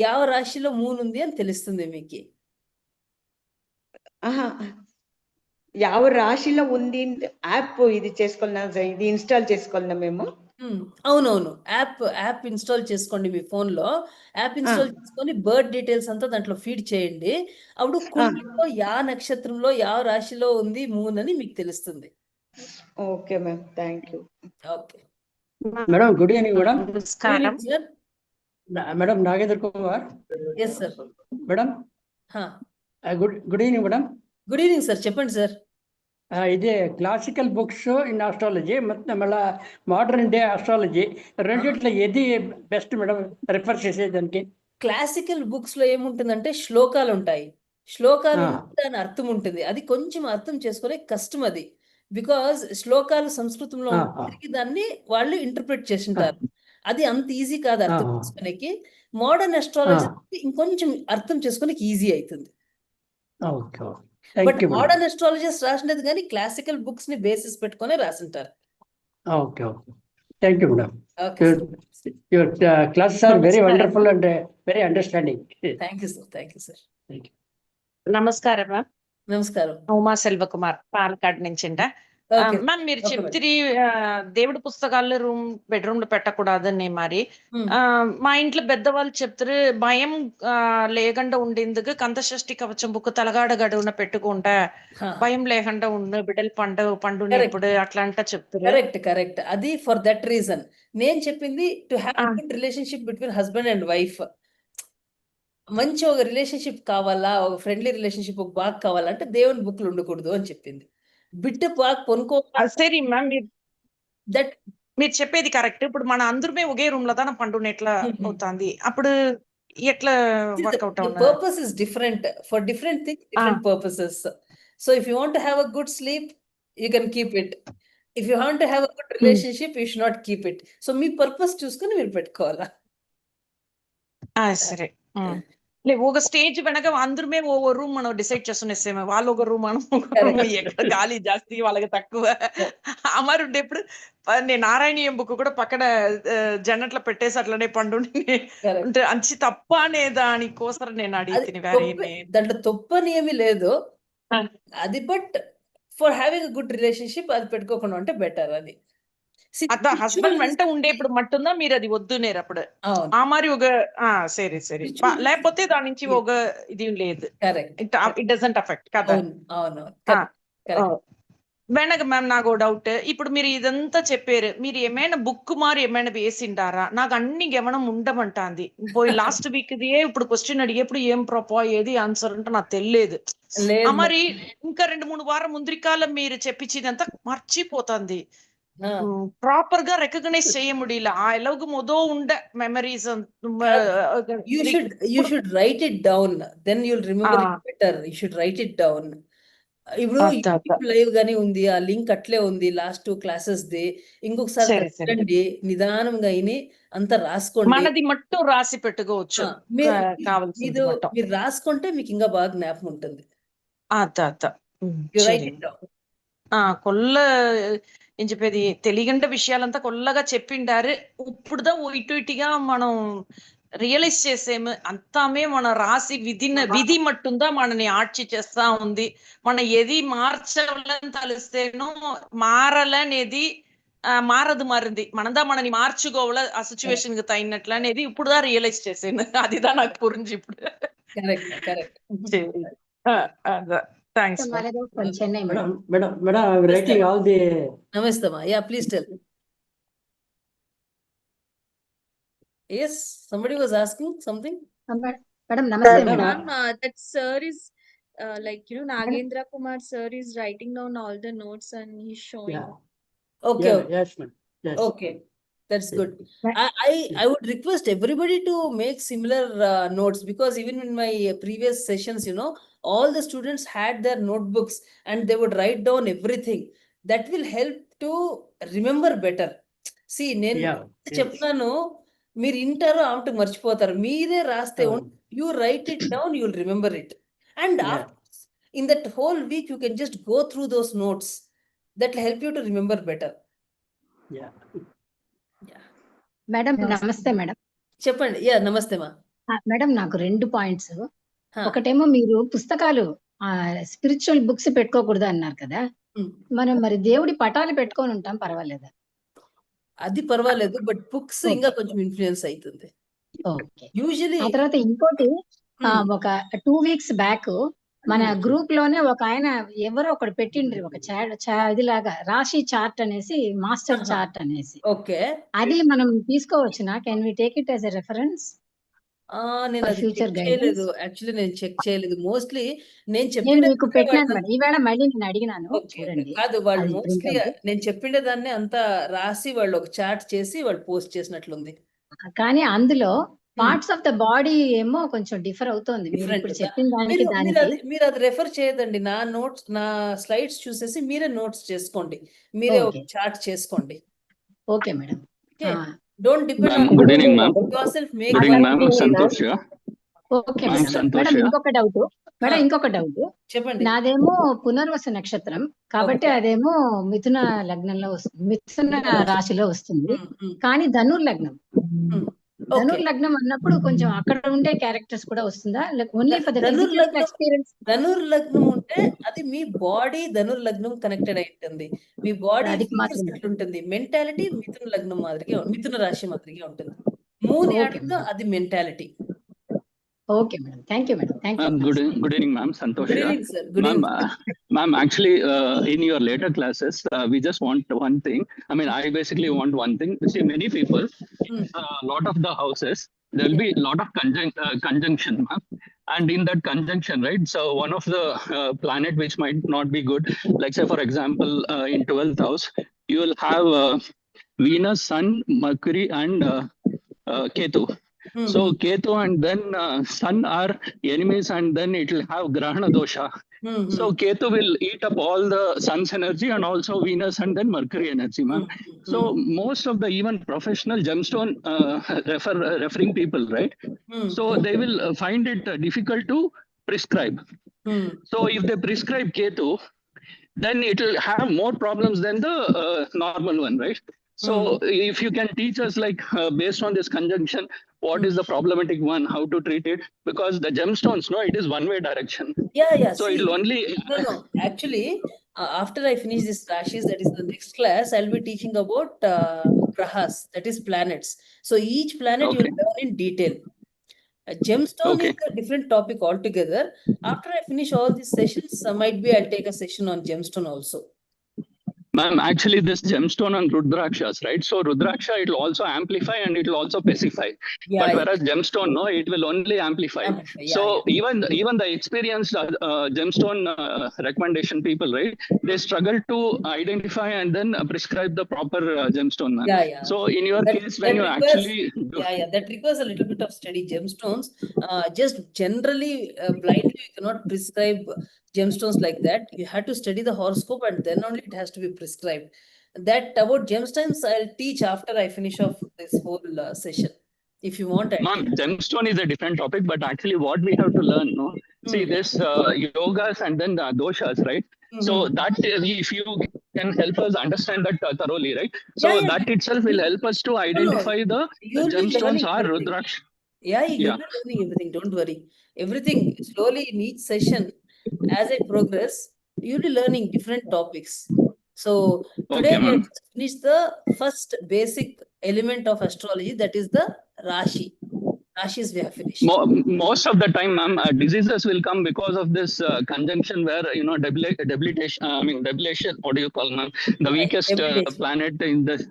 ಯಾವ రాశిలో మూన్ ఉంది అని తెలుస్తుంది మీకు. ఆహా, ಯಾವ రాశిలో ఉంది యాప్ ఇది చేసుకోవాలన్నా, ఇది ఇన్స్టాల్ చేసుకోవాలన్నా మేము? అవునవును, యాప్ ఇన్స్టాల్ చేసుకోండి మీ ఫోన్ లో. యాప్ ఇన్స్టాల్ చేసుకొని బర్త్ డీటెయిల్స్ అంతా దాంట్లో ఫీడ్ చేయండి. అప్పుడు కుండలిలో యా నక్షత్రంలో యా రాశిలో ఉంది మూన్ అని మీకు తెలుస్తుంది. Okay ma'am, thank you. Okay madam, good evening madam. నమస్కారం sir. Madam Nagendra Kumar. Yes sir. Madam, good evening madam. Good evening sir, చెప్పండి సార్. ఇది క్లాసికల్ బుక్స్ ఇన్ ఆస్ట్రాలజీ ಮತ್ತು మళ్ళీ మోడర్న్ డే ఆస్ట్రాలజీ రెండిట్లో ఏది బెస్ట్ మేడం రిఫర్ చేసేదానికి? Classical books లో ఏముంటుందంటే శ్లోకాలు ఉంటాయి. శ్లోకాలు ఉంటే దాని అర్థం ఉంటుంది. అది కొంచెం అర్థం చేసుకునే కష్టం అది. బికాజ్ శ్లోకాలు సంస్కృతంలో తిరిగి దాన్ని వాళ్ళు ఇంటర్ప్రిట్ చేసింటారు. అది అంత ఈజీ కాదు అర్థం చేసుకునేకి. మోడర్న్ అస్ట్రాలజీ ఇంకొంచెం అర్థం చేసుకునేకి ఈజీ అవుతుంది. బట్ మోడర్న్ అస్ట్రాలజిస్ట్ రాసినది కానీ క్లాసికల్ బుక్స్ ని బేసిస్ పెట్టుకొని రాసింటారు. Okay okay, thank you madam. Okay, your classes are very wonderful and very understanding. Thank you sir. Thank you sir. నమస్కారం మ్యామ్. నమస్కారం. ఉమా సెల్వకుమార్, పాలకాడ్ నుంచి. మ్యామ్, మీరు చెప్తిరి దేవుడి పుస్తకాలు బెడ్రూమ్ లో పెట్టకూడదని. మరి మా ఇంట్లో పెద్దవాళ్ళు చెప్తారు భయం లేకుండా ఉండేందుకు కంఠషష్ఠి కవచం బుక్ తలగాడ గడువున పెట్టుకుంటా భయం లేకుండా ఉండు బిడ్డలు పండు ఎప్పుడు అట్లా అంట చెప్తారు. Correct correct. అది ఫర్ దట్ రీజన్ నేను చెప్పింది to have good relationship between husband and wife. మంచి ఒక రిలేషన్షిప్ కావాలా, ఒక ఫ్రెండ్లీ రిలేషన్షిప్ ఒక బాగా కావాలంటే దేవుని బుక్లు ఉండకూడదు అని చెప్పింది. బిడ్డ బాగా కొనుక్కో. సరే మ్యామ్, మీరు చెప్పేది కరెక్ట్. ఇప్పుడు మన అందరమే ఒకే రూమ్ లో తన పండుని ఎట్లా అవుతుంది, అప్పుడు ఎట్లా వర్కౌట్ అవుతుంది? Purpose is different for different things, different purposes. So if you want to have a good sleep you can keep it. If you want to have a good relationship you should not keep it. So me purpose చూసుకుని మీరు పెట్టుకోవాలా. సరే, ఒక stage వెనక అందరమే ఓ room మనం decide చేస్తున్నేసేమో. వాళ్ళు ఒక room, మనం ఒక రూమ్, ఎక్కడ గాలి జాస్తి వాళ్ళకి తక్కువ అమరు ఉండేప్పుడు నేను నారాయణీయం బుక్ కూడా పక్కన జన్నట్లో పెట్టేసి అట్లనే పండు అంటే అంచి తప్ప అనే దానికోసం నేను అడిగితే దాంట్లో తప్పని ఏమీ లేదు అది. But for having good relationship అది పెట్టుకోకుండా ఉంటే బెటర్ అది. హస్బెండ్ వెంట ఉండేప్పుడు మట్టుందా మీరు అది వద్దునేరు అప్పుడు ఆ మరి ఒక సరే సరే, లేకపోతే దాని నుంచి ఒక ఇది లేదు. ఇట్ డజంట్ అఫెక్ట్ కదా. వెనక మ్యామ్ నాకు డౌట్. ఇప్పుడు మీరు ఇదంతా చెప్పారు, మీరు ఏమైనా బుక్ మారి ఏమైనా వేసిండారా? నాకు అన్ని గమనం ఉండమంటాంది. పోయి లాస్ట్ వీక్ ఇప్పుడు క్వశ్చన్ అడిగేప్పుడు ఏం ఏది ఆన్సర్ అంటే నాకు తెలియదు. లేదు మరి ఇంకా 2-3 వారం ముందరికాలం మీరు చెప్పించినంత మర్చిపోతుంది. ప్రాపర్ గా రికగ్నైజ్ చేయ ముడిలా ఆ ఎలాగ మొదో ఉండ memories. you should write it down, then you'll remember it better. You should write it down. ఇప్పుడు యూట్యూబ్ లైవ్ గానీ ఉంది, ఆ లింక్ అట్లే ఉంది లాస్ట్ 2 క్లాసెస్ ది. ఇంకొకసారి చూడండి, నిదానంగా అయిని అంతా రాసుకోండి. మనది మట్టు రాసి పెట్టుకోవచ్చు. మీరు రాసుకుంటే మీకు ఇంకా బాగా జ్ఞాపకం ఉంటుంది. కొల్ల ఏం చెప్పేది తెలియగంట విషయాలంతా కొల్లగా చెప్పిండారు. ఇప్పుడుదా ఇటుగా మనం రియలైజ్ చేసేము. అంతామే మన రాసి విధి మట్టుందా మనని ఆడ్చి చేస్తా ఉంది. మనం ఏది మార్చాలని తలిస్తేనో మారాలనేది మారదు. మనదా మనని మార్చుకోవాల ఆ సిచ్యువేషన్ కి తగినట్లు అనేది ఇప్పుడుదా రియలైజ్ చేసాను. అదిదా నాకు పురించి ఇప్పుడు. Thanks. Madam, writing all the. Namaste, ma. Yeah, please tell. Yes, somebody was asking something. Madam, namaste, ma'am. That sir is Nagendra Kumar sir is writing down all the notes and he's showing. Yeah. Okay. Yes, ma'am. Yes. Okay. That's good. I would request everybody to make similar notes, because even in my previous sessions, all the students had their notebooks and they would write down everything. That will help to remember better. See, చెప్తాను, మీరు ఇంటారు ఆమె మర్చిపోతారు. మీరే రాస్తే you write it down, you'll remember it. And in that whole week, you can just go through those notes. That will help you to remember better. Yeah. Madam నమస్తే madam. చెప్పండి. నమస్తే మా. మేడం నాకు 2 పాయింట్స్. ఒకటేమో మీరు పుస్తకాలు spiritual books పెట్టుకోకూడదు అన్నారు కదా, మనం మరి దేవుడి పటాలు పెట్టుకొని ఉంటాం, పర్వాలేదా? అది పర్వాలేదు, బట్ బుక్స్ ఇంకా కొంచెం ఇన్ఫ్లుయెన్స్ అవుతుంది. ఓకే. యూజువల్లీ ఆ తర్వాత ఇంకోటి, ఒక 2 వీక్స్ బ్యాక్ మన గ్రూప్ లోనే ఒక ఆయన ఎవరో ఒకటి పెట్టిండ్రి, ఒక ఇదిలాగా రాశి చార్ట్ అనేసి, మాస్టర్ చార్ట్ అనేసి. ఓకే. అది మనం తీసుకోవచ్చునా? Can we take it as a reference? నేను అది చెక్ చేయలేదు. యాక్చువల్లీ నేను చెక్ చేయలేదు. మోస్ట్లీ నేను మీకు పెట్టినాను మేడం, ఈవేళ మళ్ళీ నేను అడిగినాను, చూడండి. కాదు, వాళ్ళు మోస్ట్లీ నేను చెప్పిండే దాన్ని అంతా రాసి వాళ్ళు ఒక చార్ట్ చేసి వాళ్ళు పోస్ట్ చేసినట్లుంది. కానీ అందులో పార్ట్స్ ఆఫ్ ద బాడీ ఏమో కొంచెం డిఫర్ అవుతుంది. చెప్పిన దానికి మీరు అది రెఫర్ చేయదండి. నా స్లైడ్స్ చూసేసి మీరే నోట్స్ చేసుకోండి, మీరే ఒక చార్ట్ చేసుకోండి. Okay madam. Don't depend on good evening, ma'am. yourself. Good evening, ma'am. Santosh here. Okay madam. ఇంకొక డౌట్ చెప్పండి. నాదేమో పునర్వసు నక్షత్రం కాబట్టి అదేమో మిథున లగ్నంలో వస్తుంది, మిథున రాశిలో వస్తుంది. కానీ ధనుర్లగ్నం అన్నప్పుడు కొంచెం అక్కడ ఉండే క్యారెక్టర్స్ కూడా వస్తుందా? Only for the physical experience? ధనుర్లగ్నం ఉంటే అది మీ బాడీ ధనుర్లగ్నం కనెక్టెడ్ అయి ఉంటుంది. మీ బాడీ ఉంటుంది. మెంటాలిటీ మిథున లగ్నం మాదిరిగా, మిథున రాశి మాదిరిగా ఉంటుంది. మూన్ అది mentality. Okay, madam. Thank you, madam. Thank you. Good evening, ma'am. Santosh. Good evening, sir. Good evening. Ma'am, actually, in your later classes, we just want one thing. I mean, I basically want one thing. See, many people, a lot of the houses, there will be a lot of conjunction, ma'am. And in that conjunction, right, so one of the planet which might not be good, like say, for example, in 12th house, you will have Venus, Sun, Mercury, and Ketu. So Ketu and then Sun are enemies, and then it will have Grahana dosha. So Ketu will eat up all the Sun's energy and also Venus and then Mercury energy, ma'am. So most of the even professional gemstone referring people, right? So they will find it difficult to prescribe. So if they prescribe Ketu, then it will have more problems than the normal one, right? So if you can teach us, like based on this conjunction, what is the problematic one, how to treat it? Because the gemstones, no, it is one-way direction. Yeah. So it will only... No. Actually, after I finish this Rashis, that is the next class, I'll be teaching about Grahas, that is planets. So each planet you will learn in detail. A gemstone is a different topic altogether. After I finish all these sessions, might be I'll take a session on gemstone also. Ma'am, actually this gemstone on Rudrakshas, right? So Rudraksha, it will also amplify and it will also pacify. Yeah, But whereas gemstone, no, it will only amplify. So even the experienced gemstone recommendation people, right? They struggle to identify and then prescribe the proper gemstone, ma'am. Yeah, yeah. So in your case, when you actually do, that requires a little bit of study. Gemstones, just generally blindly you cannot prescribe gemstones like that. You have to study the horoscope and then only it has to be prescribed. That about gemstones I'll teach after I finish off this whole session. If you want, ma'am, gemstone is a different topic, but actually what we have to learn, no? See, this yogas and then the doshas, right? So that if you can help us understand that thoroughly, right? So that itself will help us to identify the gemstones are Rudraksh. Yeah, you'll be learning everything. Don't worry. Everything slowly in each session, as I progress, you'll be learning different topics. So today we have finished the first basic element of astrology, that is the Rashi. Rashis we have finished. Most of the time, ma'am, diseases will come because of this conjunction where, you know, debilation, what do you call, ma'am? The weakest planet in the,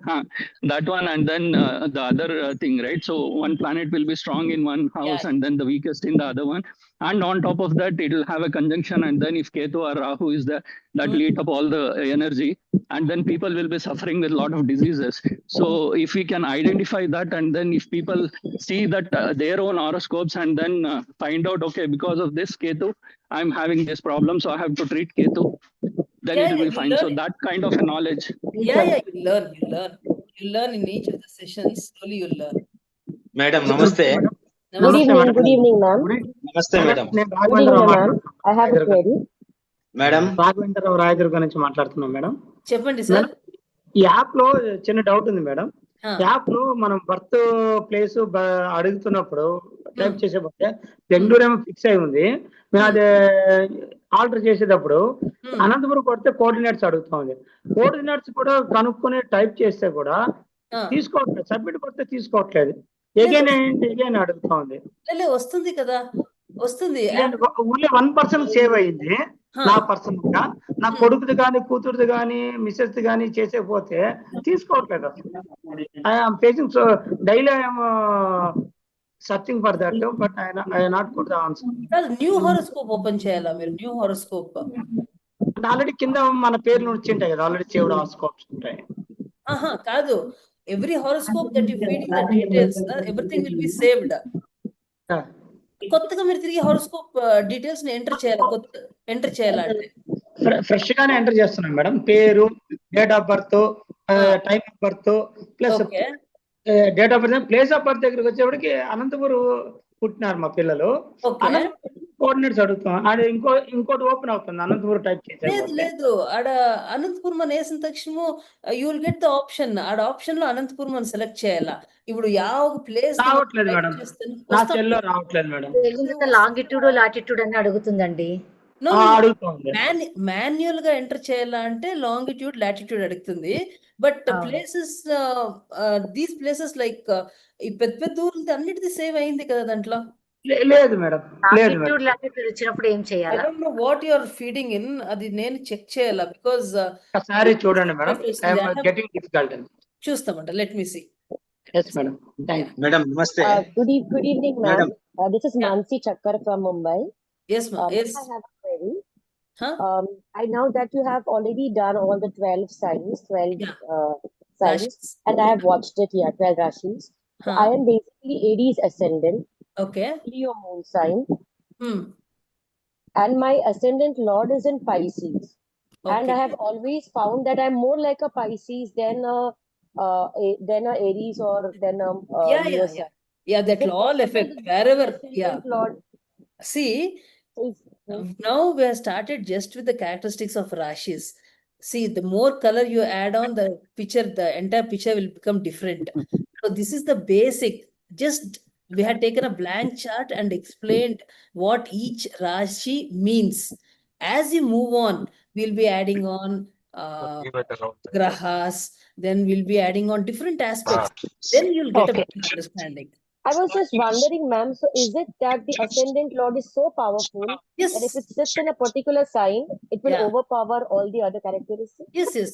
that one, and then the other thing, right? So one planet will be strong in one house and then the weakest in the other one. And on top of that, it will have a conjunction. And then if Ketu or Rahu is there, that will eat up all the energy. And then people will be suffering with a lot of diseases. So if we can identify that, and then if people see that their own horoscopes and then find out, okay, because of this Ketu, I'm having this problem, so I have to treat Ketu, then it will be fine. So that kind of a knowledge. You learn in each of the sessions. Slowly you'll learn. Madam, namaste. Good evening, ma'am. Namaste, madam. Good evening, ma'am. I have a query. Madam Raghavendra Rao Rayadurg నుంచి మాట్లాడుతున్నాం madam. చెప్పండి sir. ఈ app లో చిన్న doubt ఉంది madam. App లో మనం birth place అడుగుతున్నప్పుడు type చేసేటప్పుడు బెంగళూరు ఏమో ఫిక్స్ అయి ఉంది. మేము అది ఆల్టర్ చేసేటప్పుడు అనంతపురం కొడితే కోఆర్డినేట్స్ అడుగుతా ఉంది. కోఆర్డినేట్స్ కూడా కనుక్కొని టైప్ చేస్తే కూడా తీసుకోవట్లేదు. సబ్మిట్ కొడితే తీసుకోవట్లేదు. ఎగైన్ అడుగుతా ఉంది. వస్తుంది కదా, వస్తుంది. ఓన్లీ 1% సేవ్ అయింది నా పర్సనల్ గా. నా కొడుకుది కానీ కూతురుది కానీ మిసెస్ కానీ చేసేపోతే తీసుకోవట్లేదు అసలు. I'm facing so daily I'm searching for that, but I not good the answer. New horoscope open చేయాలా మీరు? న్యూ హారోస్కోప్ ఆల్రెడీ కింద మన పేర్లు వచ్చింటాయి కదా, ఆల్రెడీ సేవ్డ్ హారోస్కోప్స్ ఉంటాయి. కాదు, every horoscope that you feed in the details, everything will be saved. కొత్తగా మీరు తిరిగి హారోస్కోప్ డీటెయిల్స్ ని ఎంటర్ చేయాలంటే ఫ్రెష్ గానే ఎంటర్ చేస్తున్నాం మేడం. పేరు, date of birth, time of birth plus date of birth, place of birth దగ్గరికి వచ్చేప్పటికి అనంతపురం పుట్టినారు మా పిల్లలు. కోఆర్డినేట్స్ అడుగుతాం. అది ఇంకోటి ఓపెన్ అవుతుంది అనంతపురం టైప్ చేసి. లేదు ఆడ అనంతపురం అని వేసిన తక్షణము you will get the option. ఆడ ఆప్షన్ లో అనంతపురం అని సెలెక్ట్ చేయాలా. ఇప్పుడు యావ ప్లేస్ రావట్లేదు మేడం, నా సెల్లో రావట్లేదు మేడం. లాంగిట్యూడ్ లాటిట్యూడ్ అని అడుగుతుందండి. మాన్యువల్ గా ఎంటర్ చేయాలా అంటే లాంగిట్యూడ్ లాటిట్యూడ్ అడుగుతుంది. But places, these places like ఈ పెద్ద పెద్ద ఊర్లది అన్నిటిది సేవ్ అయింది కదా దాంట్లో. లేదు మేడం, వచ్చినప్పుడు ఏం చేయాలి? I don't know what you are feeding in. అది నేను చెక్ చేయాలా బికాజ్ ఒకసారి చూడండి madam. I am getting difficult. చూస్తామంట. Let me see. Yes madam. Thank you. Madam, namaste. Good evening, ma'am. This is Mansi Chakkar from Mumbai. Yes, ma'am. Yes. I have a query. I know that you have already done all the 12 signs, 12 signs, and I have watched it. 12 rashis. So I am basically Aries ascendant. Okay. Leo moon sign. And my ascendant lord is in Pisces. And I have always found that I'm more like a Pisces than a Aries or than a Leo sign. That law effect wherever. Lord. See, now we have started just with the characteristics of rashis. See, the more color you add on the picture, the entire picture will become different. So this is the basic. Just we had taken a blank chart and explained what each rashi means. As you move on, we'll be adding on grahas, then we'll be adding on different aspects. Then you'll get a better understanding. I was just wondering, ma'am, so is it that the ascendant lord is so powerful that if Yes. it sits in a particular sign, it will Yeah. overpower all the other characteristics? Yes. Is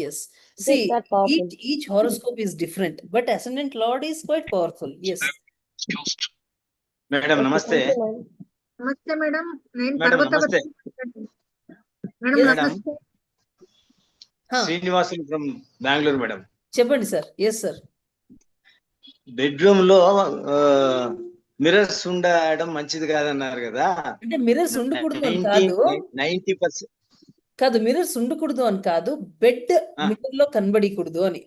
it See, that powerful? each horoscope is different, but ascendant lord is quite powerful. Yes. Madam, Okay, namaste. thank you, ma'am. నమస్తే madam, నేను Madam, Parvatavati. namaste. Madam Yes. Madam, నమస్తే. Srinivasan from Bangalore, madam. చెప్పండి sir. Yes sir. Bedroom లో mirrors ఉండడం మంచిది కాదన్నారు కదా. అంటే మిర్రర్స్ ఉండకూడదు అని కాదు. 90% కాదు, మిర్రర్స్ ఉండకూడదు అని కాదు, బెడ్ మిర్రర్ లో కనబడకూడదు అని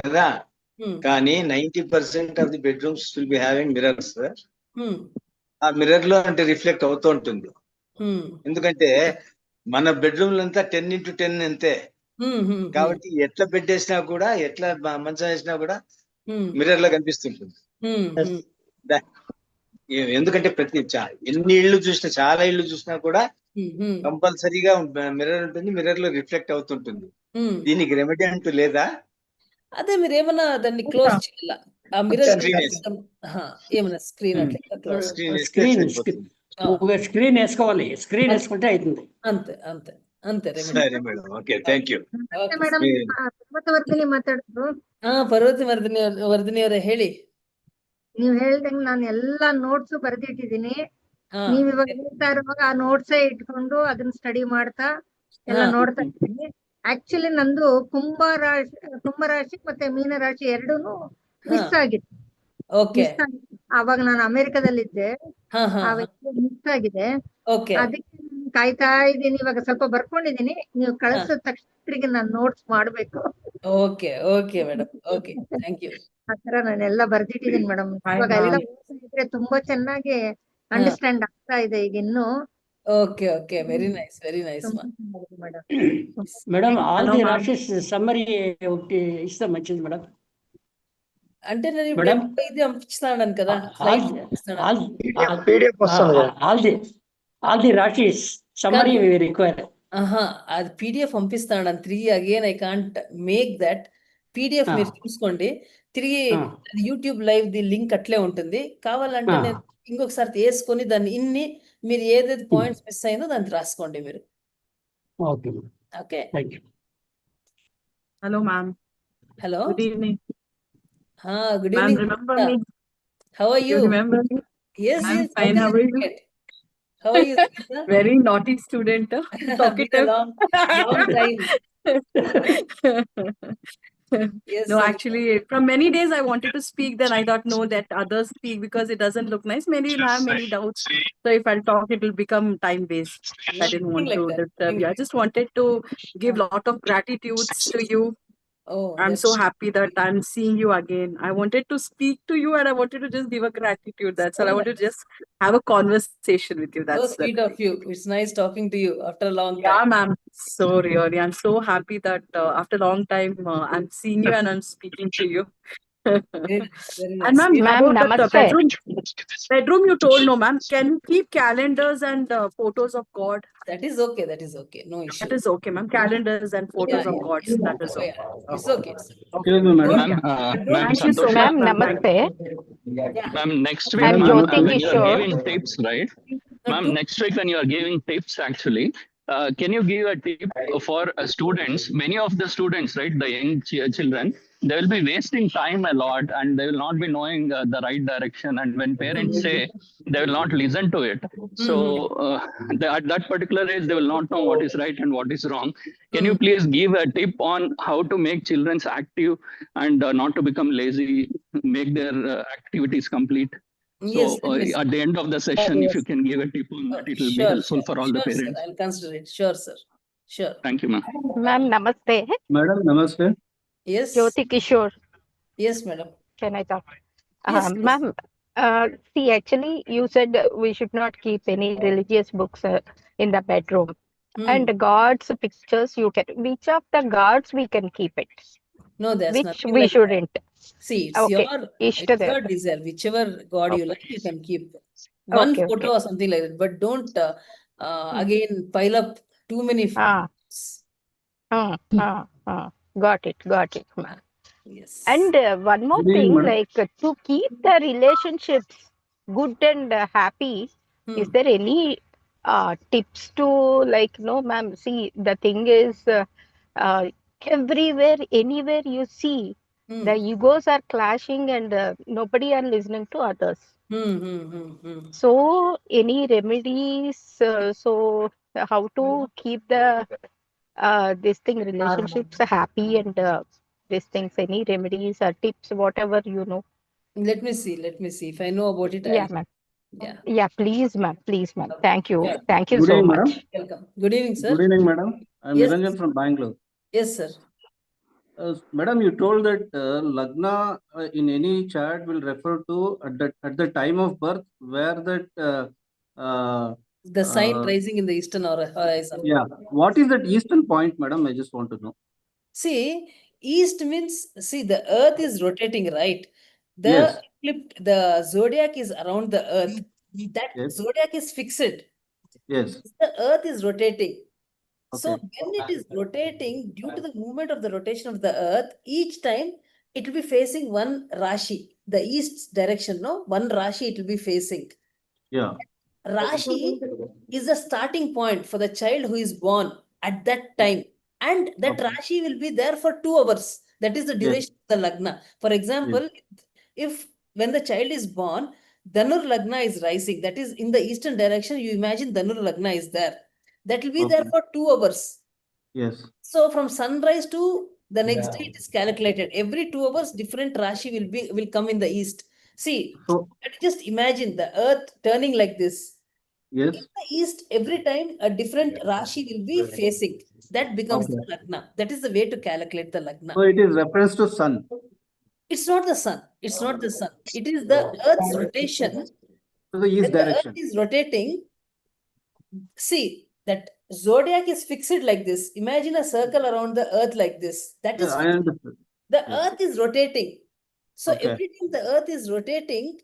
కదా. కానీ 90% of the bedrooms will be having mirrors. ఆ మిర్రర్ లో అంటే రిఫ్లెక్ట్ అవుతూ ఉంటుంది. ఎందుకంటే మన బెడ్రూమ్ అంతా 10x10 అంతే. కాబట్టి ఎట్లా బెడ్ వేసినా కూడా, ఎట్లా మంచం వేసినా కూడా మిర్రర్ లో కనిపిస్తుంటుంది. ఎందుకంటే ఎన్ని ఇళ్ళు చూసినా, చాలా ఇళ్ళు చూసినా కూడా కంపల్సరీగా మిర్రర్ ఉంటుంది, మిర్రర్ లో రిఫ్లెక్ట్ అవుతుంటుంది. దీనికి రెమెడీ అంటూ లేదా? అదే మీరు ఏమన్నా దాన్ని క్లోజ్ చేయాల, ఆ మిర్రర్ ఏమన్నా స్క్రీన్ అట్లా స్క్రీన్ వేసుకోవాలి. స్క్రీన్ వేసుకుంటే అవుతుంది. అంతే అంతే అంతే. సరే madam, okay, thank you. Madam, Parvathavardhini ಮಾತಾಡೋದು. ಪರ್ವತ ವರ್ಧಿನಿ ಅವರೇ ಹೇಳಿ. ನೀವ್ ಹೇಳ್ದಂಗೆ ನಾನು ಎಲ್ಲಾ ನೋಟ್ಸ್ ಬರೆದಿಟ್ಟಿದ್ದೀನಿ. ನೀವ್ ಇವಾಗ ಹೇಳ್ತಾ ಇರುವಾಗ ಆ ನೋಟ್ಸೇ ಇಟ್ಕೊಂಡು ಅದನ್ನ ಸ್ಟಡಿ ಮಾಡ್ತಾ ಎಲ್ಲ ನೋಡ್ತಾ ಇದ್ದೀನಿ. ಆಕ್ಚುಲಿ ನಂದು ಕುಂಭರಾಶಿ ಮತ್ತೆ ಮೀನರಾಶಿ ಎರಡೂನು ಮಿಸ್ ಆಗಿತ್ತು. ಅವಾಗ ನಾನು ಅಮೆರಿಕದಲ್ಲಿದ್ದೆ, ಮಿಸ್ ಆಗಿದೆ. ಅದಕ್ಕೆ ಕಾಯ್ತಾ ಇದ್ದೀನಿ. ಇವಾಗ ಸ್ವಲ್ಪ ಬರ್ಕೊಂಡಿದೀನಿ, ನೀವು ಕಳಿಸಿದ ತಕ್ಷಣ ನಾನು ನೋಟ್ಸ್ ಮಾಡ್ಬೇಕು. Okay okay madam, okay, thank you. ಆತರ ನಾನೆಲ್ಲ ಬರ್ದಿಟ್ಟಿದ್ದೀನಿ ಮೇಡಮ್. ಇವಾಗ ಎಲ್ಲ ಇದ್ರೆ ತುಂಬಾ ಚೆನ್ನಾಗಿ ಅಂಡರ್ಸ್ಟ್ಯಾಂಡ್ ಆಗ್ತಾ ಇದೆ ಈಗ ಇನ್ನು. Okay okay, very nice, very nice madam. All the rashis summary ఒకటి ఇస్తే మంచిది మేడం. అంటే నేను ఇప్పుడు ఇది పంపిస్తాను కదా, all the rashis summary require. అది పీడిఎఫ్ పంపిస్తాను 3. Again I can't make that PDF. మీరు చూసుకోండి 3. యూట్యూబ్ లైవ్ ది లింక్ అట్లే ఉంటుంది. కావాలంటే నేను ఇంకొకసారి వేసుకొని దాన్ని మీరు ఏదైతే పాయింట్స్ మిస్ అయిందో దాన్ని రాసుకోండి మీరు. Okay. Hello, ma'am. Hello. Good evening. Good evening. Ma'am, remember me? How are you? You remember me? Yes, I'm yes. fine. How are you? How are you? Very naughty student. Talkative. long time. Yes, No, actually, from many days I wanted to speak. Then I thought, no, that others speak because it doesn't look nice. Many will have many doubts. So if I'll talk, it will become time waste. I didn't want to disturb you. I just wanted to give lot of gratitudes to you. I'm so happy that I'm seeing you again. I wanted to speak to you and I wanted to just give a gratitude. That's all. I wanted to just have a conversation with you. That's sweet of you. It's nice talking to you after a long time. Yeah, ma'am. So really, I'm so happy that after a long time I'm seeing you and I'm speaking to you. Very nice. And ma'am, about that bedroom you told, no ma'am, can you keep calendars and photos of God? That is okay. That is okay. No issue. That is okay, ma'am. Calendars and photos of gods. That is okay. It's okay. Excuse me, madam. Thank you so much. Ma'am, namaste. Ma'am, next week, I'm ma'am, Jyoti when you are Kishore. giving tips, right? Ma'am, next week when you are giving tips, actually, can you give a tip for students? Many of the students, right, the young children, they will be wasting time a lot and they will not be knowing the right direction. And when parents say, they will not listen to it. So at that particular age, they will not know what is right and what is wrong. Can you please give a tip on how to make children active and not to become lazy, make their activities complete? So at the end of the session, if you can give a tip on that, it will be helpful for all the parents. Sir, I'll consider it. Sure, sir. Sure. Thank you, ma'am. Ma'am, namaste. Madam, namaste. Yes. Jyoti Kishore. Yes, madam. Can I talk? Yes, ma'am, see, actually, you said we should not keep any religious books in the bedroom. And God's pictures, which of the gods we can keep it? No, there's which nothing we like shouldn't. See, it's your desire. Whichever God you like, you can keep one photo or something like that. But don't again pile up too many photos. Got it, ma'am. Yes. And one more Good evening, thing, madam. like to keep the relationships good and happy, is there any tips to, like, no ma'am, see, the thing is, everywhere, anywhere you see, the egos are clashing and nobody are listening to others. So any remedies, so how to keep the this thing, relationships happy and these things, any remedies or tips, whatever you know? Let me see. If I know about it, Yeah, I'll. ma'am. Yeah. Yeah, please, ma'am. Please, ma'am. Thank you. Yeah. Thank you Good so evening, much. madam. Welcome. Good evening, sir. Good evening, madam. I'm Yes. Niranjan from Bangalore. Yes, sir. Madam, you told that Lagna in any chart will refer to at the time of birth where that The sign rising in the eastern horizon. yeah. What is that eastern point, madam? I just want to know. See, east means, see, the earth is rotating, right? Yes. The zodiac is around the earth. That Yes. zodiac is fixed. Yes. The earth is rotating. So Okay. when it is rotating, due to the movement of the rotation of the earth, each time it will be facing one Rashi, the east direction, no? One Rashi it will be facing. Yeah. Rashi is the starting point for the child who is born at that time. And that Rashi will be there for 2 hours. That is the duration of the Lagna. For example, if when the child is born, Dhanur Lagna is rising. That is in the eastern direction. You imagine Dhanur Lagna is there. That will be there for 2 hours. Yes. So from sunrise to the next day, it is calculated. Every 2 hours, different Rashi will come in the east. See, just imagine the earth turning like this. Yes. In the east, every time a different Rashi will be facing. That becomes the Lagna. That is the way to calculate the Lagna. So it is reference to sun. It's not the sun. It's not the sun. It is the earth's rotation. To the east When the direction. earth is rotating, see, that zodiac is fixed like this. Imagine a circle around the earth like this. That is I fixed. understood. The earth is rotating. So Okay. every time the earth is rotating,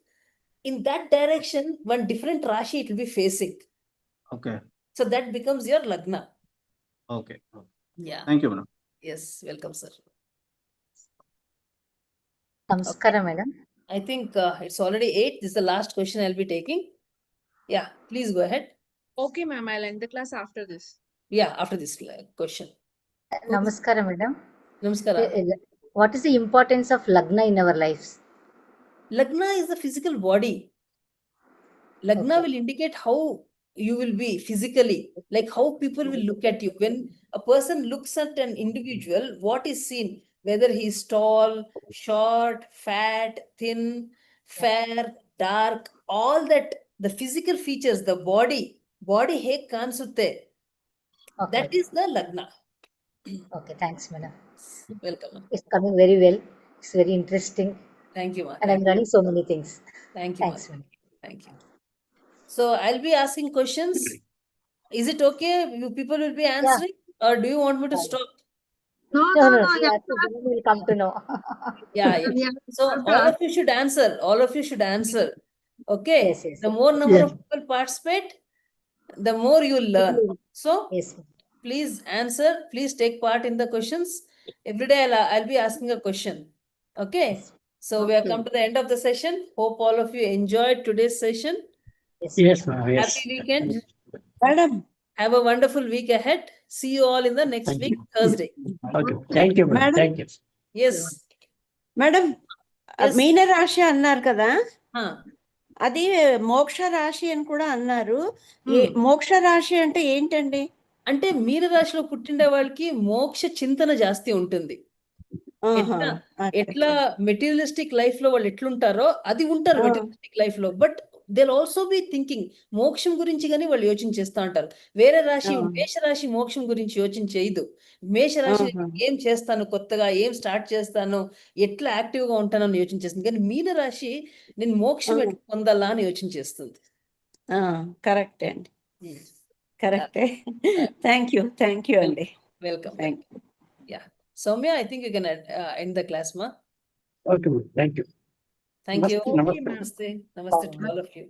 in that direction, one different Rashi it will be facing. Okay. So that becomes your Lagna. Okay. Yeah. Thank you, madam. Yes, welcome, sir. Namaskara, madam. I think it's already 8. This is the last question I'll be taking. Yeah, please go ahead. Okay, ma'am. I'll end the class after this. Yeah, after this question. Namaskara, madam. Namaskara. What is the importance of Lagna in our lives? Lagna is the physical body. Lagna will indicate how you will be physically, like how people will look at you. When a person looks at an individual, what is seen? Whether he is tall, short, fat, thin, fair, dark, all that, the physical features, the body ಹೇಗೆ ಕಾಣಿಸುತ್ತೆ, that is the Lagna. Okay, thanks, madam. Welcome. It's coming very well. It's very interesting. Thank you, ma. And I'm learning so many things. Thank you, Thanks, ma. madam. Thank you. So I'll be asking questions. Is it okay? You people will be answering, or do you want me to stop? No. We'll come to know. Yeah. So all of you should answer. All of you should answer. Okay. Yes. The more number of people participate, the more you learn. So please answer. Please take part in the questions. Every day I'll be asking a question. Okay. So we have come to the end of the session. Hope all of you enjoyed today's session. Yes, ma'am. Yes. Happy weekend. Madam. Have a wonderful week ahead. See you all in the next week, Thursday. Okay. Thank you, madam. Madam. Thank you. Yes. Madam మీన రాశి అన్నారు కదా, Huh. అది మోక్ష రాశి అని కూడా అన్నారు. మోక్ష రాశి అంటే ఏంటండి? అంటే మీన రాశిలో పుట్టిన వాళ్ళకి మోక్ష చింతన జాస్తి ఉంటుంది. ఎట్లా మెటీరియలిస్టిక్ లైఫ్ లో వాళ్ళు ఎట్లుంటారో అది ఉంటారు మెటీరియలిస్టిక్ లైఫ్ లో, but they also be thinking మోక్షం గురించి కానీ వాళ్ళు యోచన చేస్తూ ఉంటారు. వేరే రాశి మేషరాశి మోక్షం గురించి యోచన చేయదు. మేషరాశి ఏం చేస్తాను, కొత్తగా ఏం స్టార్ట్ చేస్తాను, ఎట్లా యాక్టివ్ గా ఉంటానని యోచన చేస్తుంది. కానీ మీన రాశి నేను మోక్షం ఎట్లా పొందాలా అని యోచన చేస్తుంది. కరెక్టే అండి, కరెక్టే. థ్యాంక్ యూ అండి. Welcome. Yeah Soumya, I think you can end the class, ma. Okay, thank you. Thank you. Namaste. Namaste. Namaste to all of you.